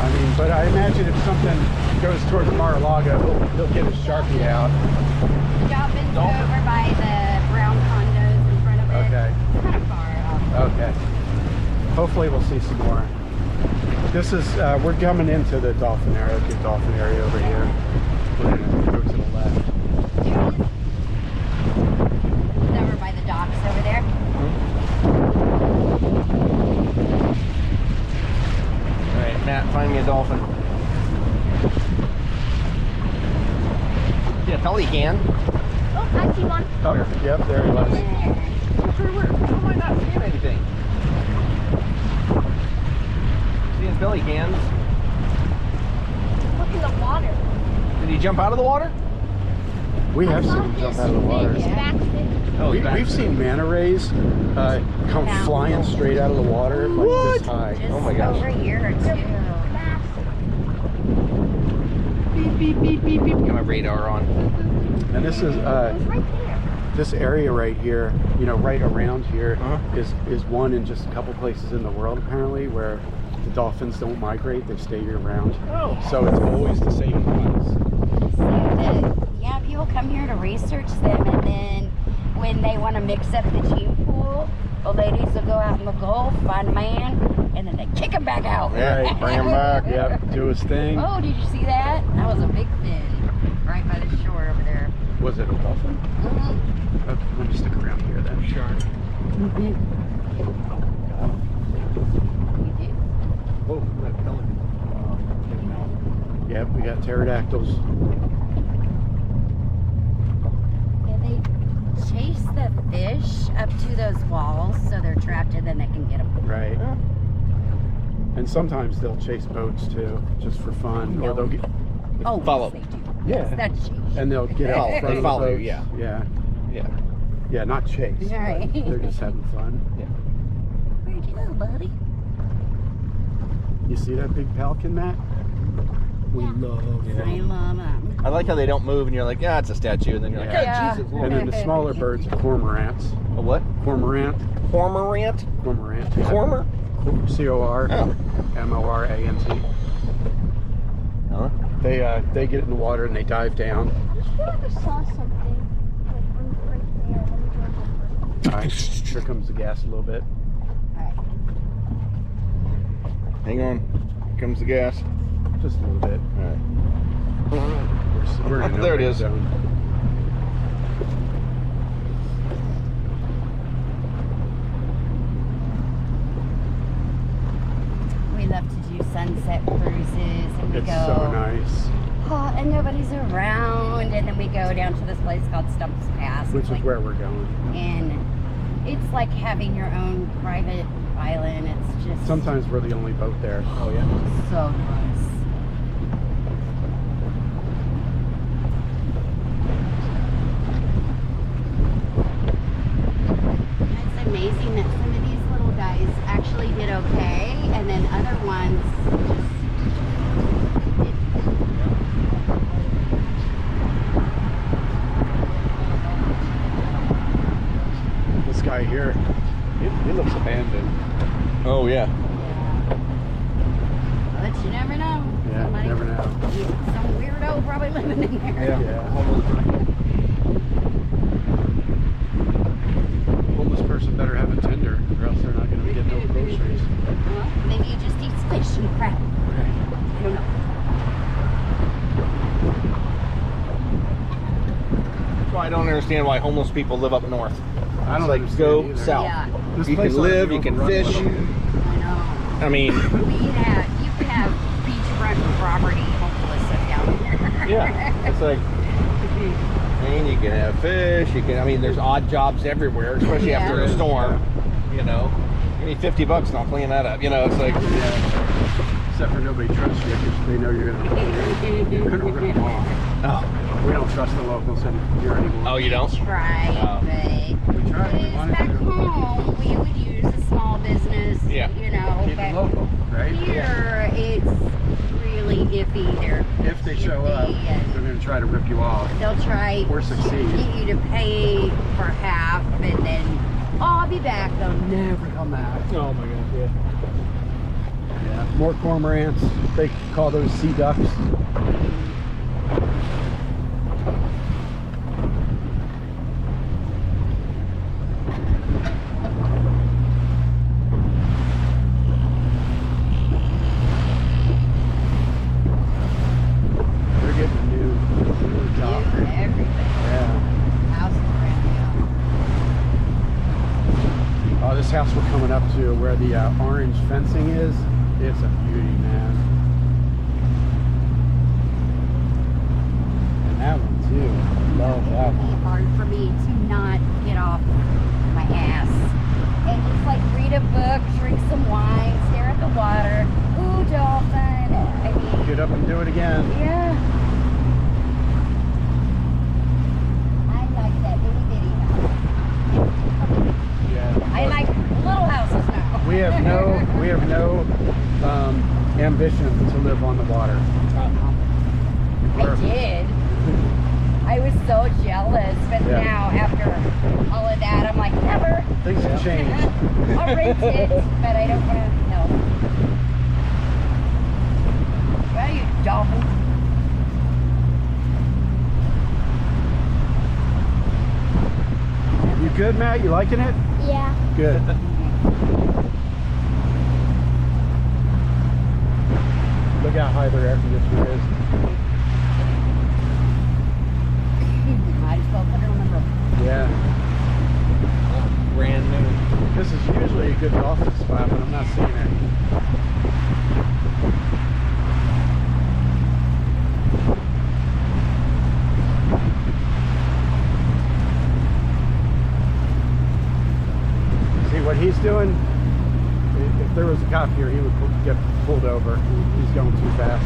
S1: I mean, but I imagine if something goes towards Mar-a-Lago, he'll get his Sharpie out.
S3: Dolphins over by the brown condos in front of it.
S1: Okay.
S3: Kind of far off.
S1: Okay. Hopefully we'll see some more. This is, we're coming into the dolphin area, big dolphin area over here. We're going to go to the left.
S3: It's over by the docks over there.
S2: All right, Matt, find me a dolphin. Yeah, pelican.
S4: Oh, I see one.
S1: Oh, yep, there he was.
S2: Where am I not seeing anything? Seeing pelicans.
S4: Look in the water.
S2: Did he jump out of the water?
S1: We have seen him jump out of the water.
S4: His back's big.
S2: Oh,
S1: We've seen manta rays come flying straight out of the water like this high.
S3: Just
S2: Oh my gosh.
S3: over here too.
S2: Beep, beep, beep, beep, beep. Got my radar on.
S1: And this is
S4: It's right there.
S1: this area right here, you know, right around here
S2: Uh-huh.
S1: is one in just a couple places in the world apparently where the dolphins don't migrate; they stay year round.
S2: Oh.
S1: So it's always the same place.
S3: Yeah, people come here to research them, and then when they want to mix up the gene pool, the ladies will go out in the Gulf, find a man, and then they kick him back out.
S2: Yeah, bring him back.
S1: Yep, do his thing.
S3: Oh, did you see that? That was a big fin right by the shore over there.
S1: Was it a dolphin? Okay, let me stick around here then. Shark.
S3: You did.
S1: Oh, that pelican. Yep, we got pterodactyls.
S3: Yeah, they chase the fish up to those walls so they're trapped and then they can get them.
S1: Right. And sometimes they'll chase boats too, just for fun. Or they'll get,
S3: Oh,
S2: Follow.
S3: yes, they do.
S1: yeah,
S3: That's chase.
S1: and they'll get out in front
S2: They
S1: of the
S2: follow you,
S1: boats.
S2: yeah.
S1: Yeah.
S2: Yeah.
S1: Yeah, not chase. but
S3: Right.
S1: They're just having fun.
S3: Where'd you go, buddy?
S1: You see that big pelican, Matt? We love
S3: I
S1: them.
S3: love them.
S2: I like how they don't move and you're like, yeah, it's a statue. And then you're like,
S3: Yeah.
S2: oh, Jesus.
S1: And then the smaller birds are cormorants.
S2: A what?
S1: Cormorant.
S2: Cormorant?
S1: Cormorant.
S2: Cormor?
S1: C-O-R-M-O-R-A-N-T.
S2: Huh?
S1: They get in the water and they dive down.
S4: I just feel like I saw something. Like right there. Let me drive over.
S1: All right, here comes the gas a little bit.
S2: Hang on. Here comes the gas.
S1: Just a little bit.
S2: All right.
S1: We're in a
S2: There it
S1: no-wake
S2: is.
S1: zone.
S3: We love to do sunset cruises and we
S1: It's
S3: go.
S1: so nice.
S3: Oh, and nobody's around, and then we go down to this place called Stumps Pass.
S1: Which
S3: It's
S1: is
S3: like-
S1: where we're going.
S3: And it's like having your own private island. It's just
S1: Sometimes we're the only boat there. Oh yeah.
S3: so nice. It's amazing that some of these little guys actually did okay, and then other ones just didn't.
S1: This guy here, he looks abandoned.
S2: Oh, yeah.
S3: But you never know.
S1: Yeah,
S3: Somebody-
S1: never know.
S3: Some weirdo probably living in there.
S1: Yeah. Homeless person better have a tender, or else they're not going to get no groceries.
S3: Well, maybe he just eats fish and crap. I don't know.
S2: So I don't understand why homeless people live up north.
S1: I don't
S2: Like,
S1: understand
S2: go
S1: either.
S2: south.
S3: Yeah,
S1: This
S2: You
S1: place
S2: can
S1: ought to
S2: live,
S1: be
S2: you can
S1: overrun
S2: fish.
S1: with them.
S3: I know.
S2: I mean,
S3: You can have beachfront property homeless down here.
S2: yeah. It's like, I mean, you can have fish. You can. I mean, there's odd jobs everywhere, especially
S3: Yeah.
S2: after a storm. You know, give me $50 and I'll clean that up. You know, it's like,
S1: Except for nobody trusts you because they know you're going to walk.
S2: oh,
S1: We don't trust the locals in here anymore.
S2: oh, you don't?
S3: Try,
S2: Oh.
S3: but
S1: We tried. We
S3: because
S1: wanted
S3: back
S1: to.
S3: home we would use a small business.
S2: Yeah.
S3: You know,
S1: Keep it
S3: but
S1: local, right?
S3: here it's really really iffy. They're
S1: If they show up,
S3: iffy, and
S1: they're going to try to rip you off.
S3: they'll try
S1: Or
S3: to
S1: succeed.
S3: get you to pay for half, and then oh, I'll be back. They'll never come back.
S2: Oh my gosh, yeah.
S1: Yeah, more cormorants. They call those sea ducks. They're getting a new job.
S3: Everything.
S1: Yeah.
S3: House is brand new.
S1: Oh, this house we're coming up to where the orange fencing is, it's a beauty, man. And that one too. Love that
S3: It'd be
S1: one.
S3: hard for me to not get off my ass and just like read a book, drink some wine, stare at the water. Ooh, dolphin. I mean,
S1: Get up and do it again.
S3: yeah. I like that itty bitty house.
S1: Yeah.
S3: I like little houses now.
S1: We have no ambition to live on the water.
S3: I did. I was so jealous, but
S1: Yeah.
S3: now after all of that, I'm like, never.
S1: Things have changed.
S3: I'll rent it, but I don't want to. No. Well, you dolphin.
S1: You good, Matt? You liking it?
S4: Yeah.
S1: Good. Look how high their air conditioner is.
S3: Might as well put it on the roof.
S1: Yeah.
S2: Brand new.
S1: This is usually a good dolphin spot, but I'm not seeing it. See what he's doing? If there was a cop here, he would get pulled over. He's going too fast.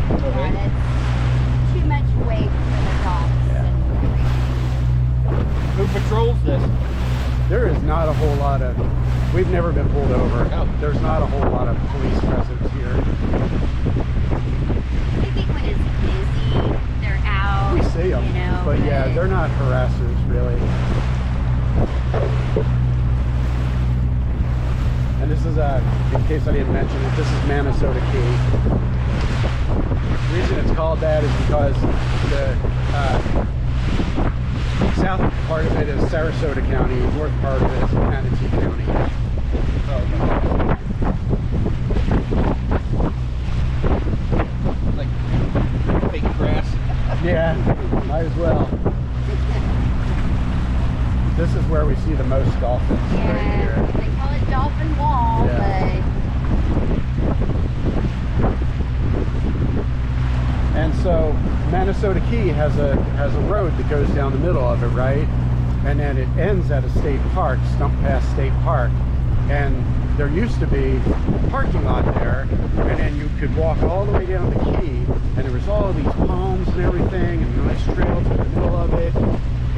S3: And it's too much weight for the dogs.
S1: Yeah.
S2: Who patrols this?
S1: There is not a whole lot of, we've never been pulled over.
S2: Oh.
S1: There's not a whole lot of police presence here.
S3: I think when it's busy, they're out.
S1: We see them,
S3: You know,
S1: but yeah, they're not harassers really. And this is, in case I didn't mention it, this is Minnesota Key. The reason it's called that is because the south part of it is Sarasota County, north part of it is Manatee County.
S2: Like fake grass.
S1: Yeah, might as well. This is where we see the most dolphins right
S3: Yeah,
S1: here.
S3: they call it Dolphin Wall,
S1: And so Minnesota Key has a road that goes down the middle of it, right? And then it ends at a state park, Stump Pass State Park. And there used to be a parking lot there, and then you could walk all the way down the Key, and there was all these palms and everything, and a nice trail to the middle of it.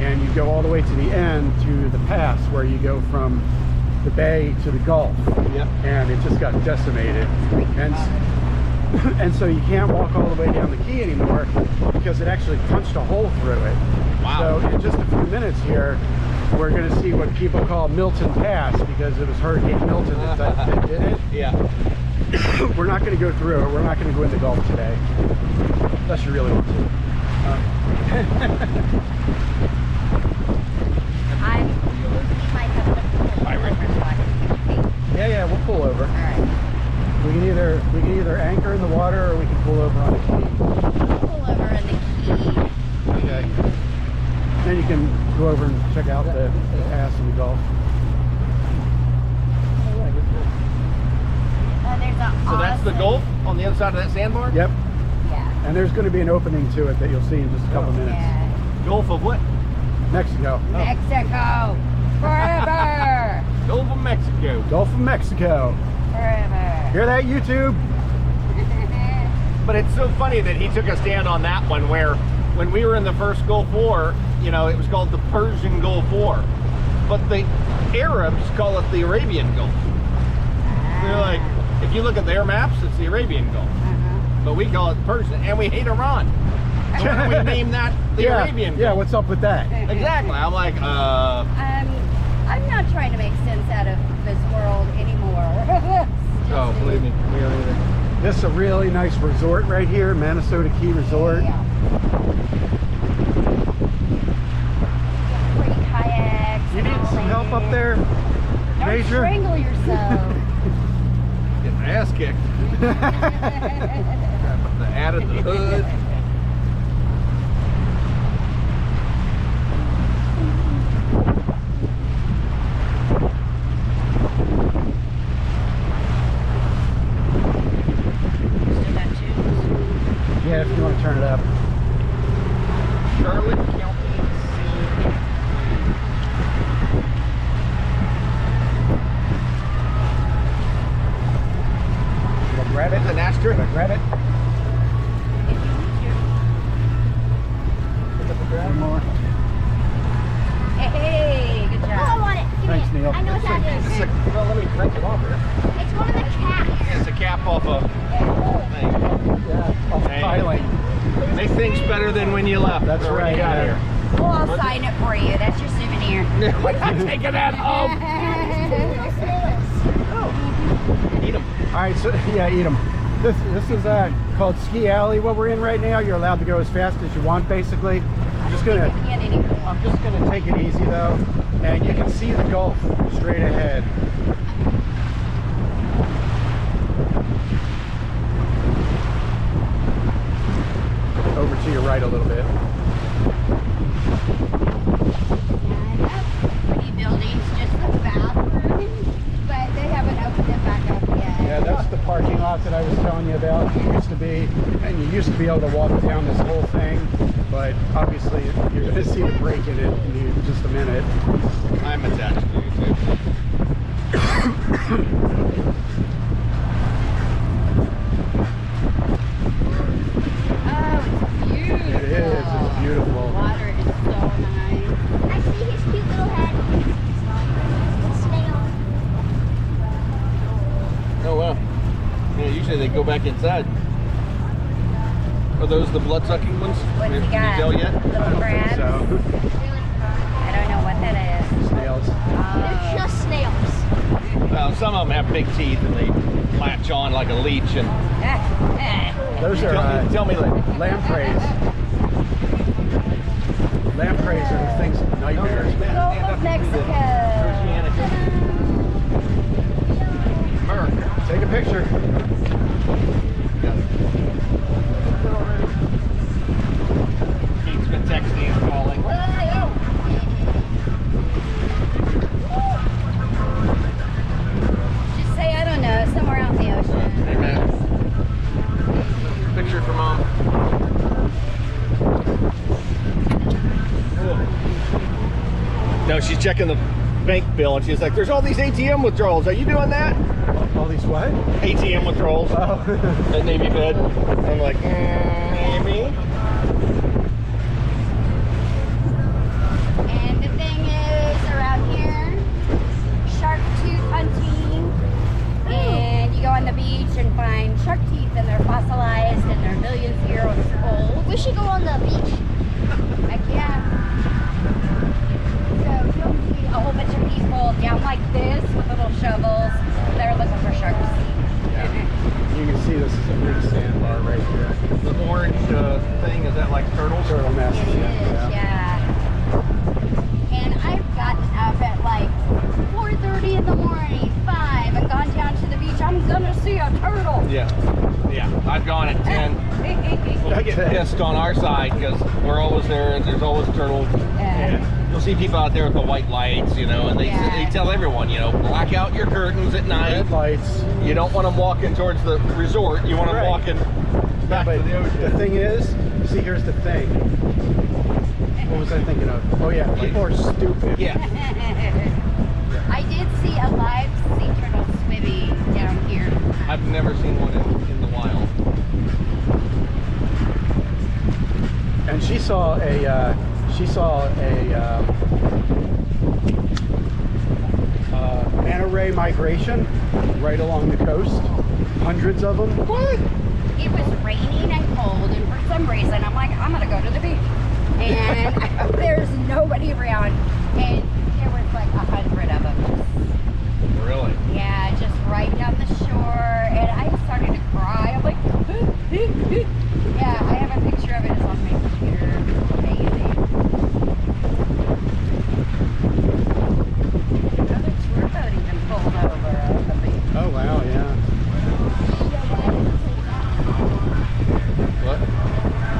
S1: And you go all the way to the end to the pass where you go from the bay to the Gulf.
S2: Yep.
S1: And it just got decimated. And so you can't walk all the way down the Key anymore because it actually punched a hole through it.
S2: Wow.
S1: So in just a few minutes here, we're going to see what people call Milton Pass because it was Hurricane Milton that did it.
S2: Yeah.
S1: We're not going to go through it. We're not going to go in the Gulf today. Unless you really want to.
S3: I might have to pull over so I can see.
S1: Yeah, we'll pull over.
S3: All right.
S1: We can either anchor in the water or we can pull over on the Key.
S3: Pull over in the Key.
S1: Okay. Then you can go over and check out the pass in the Gulf.
S3: There's a
S2: So that's the
S3: awesome-
S2: Gulf on the other side of that sandbar?
S1: Yep.
S3: Yeah.
S1: And there's going to be an opening to it that you'll see in just a couple minutes.
S3: Yeah.
S2: Gulf of what?
S1: Mexico.
S3: Mexico. Forever.
S2: Gulf of Mexico.
S1: Gulf of Mexico.
S3: Forever.
S1: Hear that, YouTube?
S2: But it's so funny that he took a stand on that one where when we were in the first Gulf War, you know, it was called the Persian Gulf War. But the Arabs call it the Arabian Gulf. They're like, if you look at their maps, it's the Arabian Gulf. but we call it Persian, and we hate Iran. So why don't we name that the Arabian
S1: Yeah,
S2: Gulf?
S1: what's up with that?
S2: Exactly. I'm like,
S3: I'm not trying to make sense out of this world anymore.
S2: oh, believe me, we are either.
S1: This is a really nice resort right here, Minnesota Key Resort.
S3: Yeah. Pretty kayaks.
S1: You need some help up there,
S3: Don't
S1: Major?
S3: strangle yourself.
S2: Getting my ass kicked. The ad of the hood.
S1: Yeah, if you want to turn it up.
S2: Charlotte County.
S1: Should I grab it?
S2: An asterisk.
S1: Should I grab it? One more.
S3: Hey, good
S4: Oh, I
S3: job.
S4: want it. Give
S1: Thanks,
S4: me it.
S1: Neal.
S4: I know what that
S2: It's
S4: is.
S2: a, well, let me crank it off here.
S4: It's one of the caps.
S2: Yeah, it's a cap off a thing.
S1: Yeah, off the
S2: Hey.
S1: piling.
S2: Make things better than when you left.
S1: That's
S2: or when
S1: right,
S2: you got
S1: yeah.
S3: Well, I'll sign it for you. That's your souvenir.
S2: here. We're not taking that home. Oh, eat them.
S1: All right, so yeah, eat them. This is called Ski Alley. What we're in right now, you're allowed to go as fast as you want, basically. I'm just gonna take it easy though, and you can see the Gulf straight ahead. Over to your right a little bit.
S3: Pretty buildings, just the bathroom, but they haven't opened it back up yet.
S1: Yeah, that's the parking lot that I was telling you about. It used to be, and you used to be able to walk down this whole thing, but obviously you're going to see the break in it in just a minute.
S2: I'm attached to you too.
S3: Oh, it's beautiful.
S1: It is, it's beautiful.
S3: Water is so nice.
S4: I see his cute little head. Snail.
S2: Oh wow. Yeah, usually they go back inside. Are those the blood-sucking ones?
S3: What's he
S2: Can
S3: got?
S2: you tell yet?
S1: I
S3: Little
S1: don't
S3: crabs?
S1: think so.
S3: I don't know what that is.
S1: Snails.
S4: They're just snails.
S2: Well, some of them have big teeth and they latch on like a leech. And
S1: Those are
S2: tell me later.
S1: lampreys. Lampreys are the things, nightmares.
S3: Gulf of Mexico.
S1: Take a picture.
S2: Keith's been texting and calling. Where are you?
S3: Just say, I don't know, somewhere out in the ocean.
S2: Hey man. Picture for mom. No, she's checking the bank bill and she's like, there's all these ATM withdrawals. Are you doing that?
S1: All these what?
S2: ATM withdrawals
S1: Oh.
S2: at Navy Fed. I'm like, maybe.
S3: And the thing is, around here, shark tooth hunting, and you go on the beach and find shark teeth, and they're fossilized, and they're millions of years old.
S4: We should go on the beach.
S3: Heck yeah. So you'll see a whole bunch of people down like this with little shovels. They're looking for shark teeth.
S1: You can see this is a big sandbar right here.
S2: The orange thing, is that like turtles?
S1: Turtle nest.
S3: It is, yeah. And I've gotten up at like 4:30 in the morning, 5, and gone down to the beach. I'm gonna see a turtle.
S2: Yeah. Yeah. I've gone at 10. We'll get pissed on our side because we're always there and there's always turtles.
S3: Yeah.
S2: You'll see people out there with the white lights, you know, and they tell everyone, you know, black out your curtains at night.
S1: Red lights.
S2: You don't want them walking towards the resort. You want them
S1: Right.
S2: walking back
S1: But
S2: to the ocean.
S1: the thing is, see, here's the thing. What was I thinking of? Oh yeah, people are stupid.
S2: Yeah.
S3: I did see a live sea turtle swimming down here.
S2: I've never seen one in the wild.
S1: And she saw a manta ray migration right along the coast. Hundreds of them.
S2: What?
S3: In it was raining and cold, and for some reason, I'm like, I'm gonna go to the beach. And there's nobody around, and there was like 100 of them.
S2: Really?
S3: Yeah, just right down the shore, and I started to cry. I'm like, yeah, I have a picture of it. It's on my computer. Amazing. Another tour boat even pulled over at the beach.
S1: Oh wow, yeah.
S2: What?
S3: You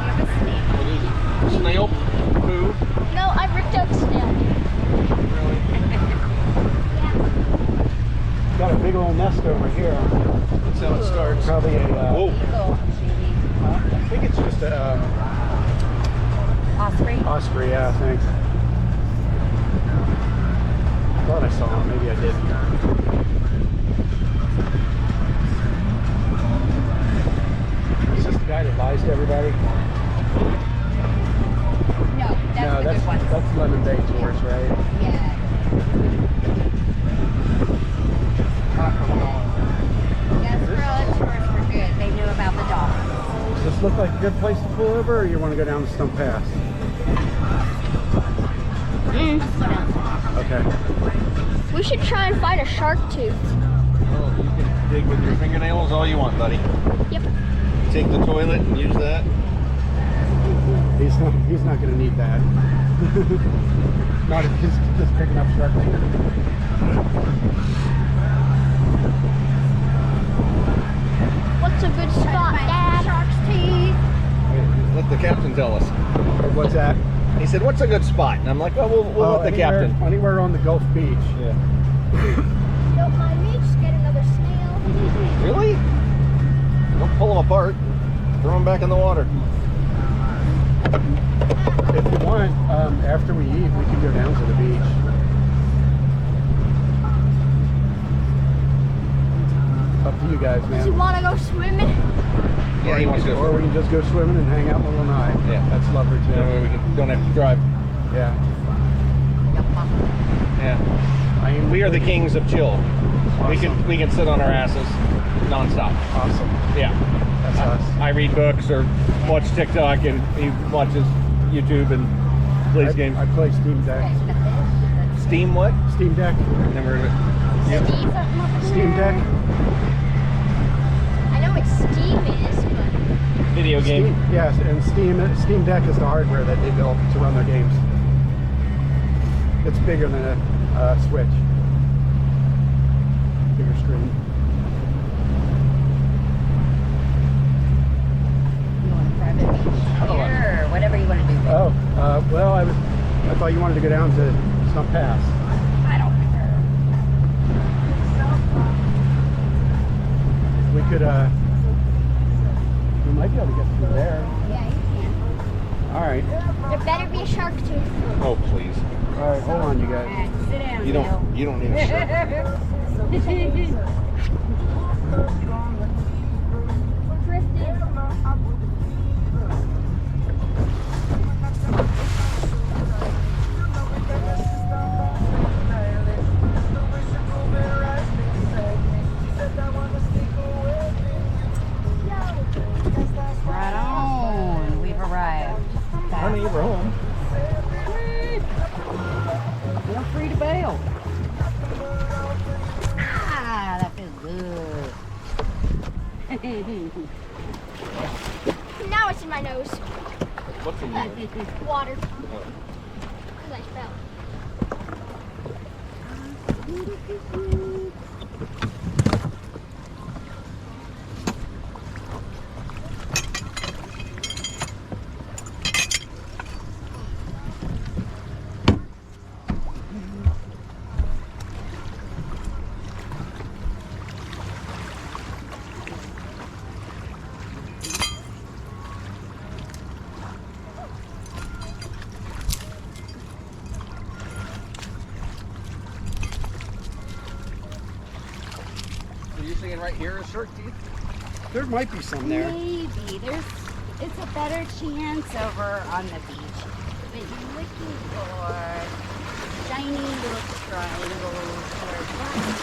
S3: have a snake.
S2: What is it? Snail poo?
S4: No, I ripped out the snail.
S2: Really?
S1: Got a big old nest over here.
S2: That's how it starts.
S1: Probably a.
S2: Whoa.
S3: Eagle, maybe.
S1: I think it's just a
S3: Osprey.
S1: osprey. Yeah, thanks. I thought I saw him. Maybe I didn't. Is this the guy that lies to everybody?
S3: No, that's
S1: No,
S3: the good one.
S1: that's Lemon Bay Tours, right?
S3: Yeah. Gasparilla tours were good. They knew about the dogs.
S1: Does this look like a good place to pull over, or you want to go down the Stump Pass? Okay.
S4: We should try and find a shark tooth.
S2: Oh, you can dig with your fingernails all you want, buddy.
S4: Yep.
S2: Take the toilet and use that.
S1: He's not going to need that. Not if he's just picking up shark bait.
S4: What's a good spot, Dad?
S3: Shark's teeth.
S2: Let the captain tell us.
S1: What's that?
S2: He said, "What's a good spot?" And I'm like, "Well, we'll let the captain."
S1: Anywhere on the Gulf Beach.
S2: Yeah.
S4: Don't mind me, just get another snail.
S2: Really? Don't pull them apart. Throw them back in the water.
S1: If you want, after we eat, we can go down to the beach. Up to you guys,
S4: Does he
S1: man.
S4: want to go swimming?
S2: Yeah, he wants to go.
S1: Or we can just go swimming and hang out in the lanai.
S2: Yeah.
S1: That's lovely too.
S2: That way we don't have to drive.
S1: Yeah.
S2: Yeah. We are the kings of chill.
S1: Awesome.
S2: We can sit on our asses nonstop.
S1: Awesome.
S2: Yeah.
S1: That's us.
S2: I read books or watch TikTok, and he watches YouTube and plays games.
S1: I play Steam Deck.
S2: Steam what?
S1: Steam Deck.
S2: Never heard of it.
S4: Steve something up in
S1: Steam
S4: there?
S1: Deck.
S4: I know what Steam is, but
S2: Video game.
S1: Steam, yes, and Steam Deck is the hardware that they built to run their games. It's bigger than a Switch. Bigger screen.
S3: You want a private beach here, or whatever you want to do.
S1: Oh, well, I thought you wanted to go down to Stump Pass.
S3: I don't care.
S1: We could, we might be able to get through there.
S3: Yeah, you can.
S1: All right.
S4: there better be a shark tooth.
S2: Oh please.
S1: All right, hold on, you guys.
S3: And sit down,
S2: You don't need a shirt.
S4: Drifting.
S3: Right on. We've arrived.
S2: Honey, we're home.
S3: Feel free to bail. Ah, that feels good.
S4: Now it's in my nose.
S2: What's in there?
S4: Water. Because I fell.
S2: Are you saying right here is shark teeth?
S1: There might be some there.
S3: Maybe. It's a better chance over on the beach. But you're looking for shiny little triangles or round.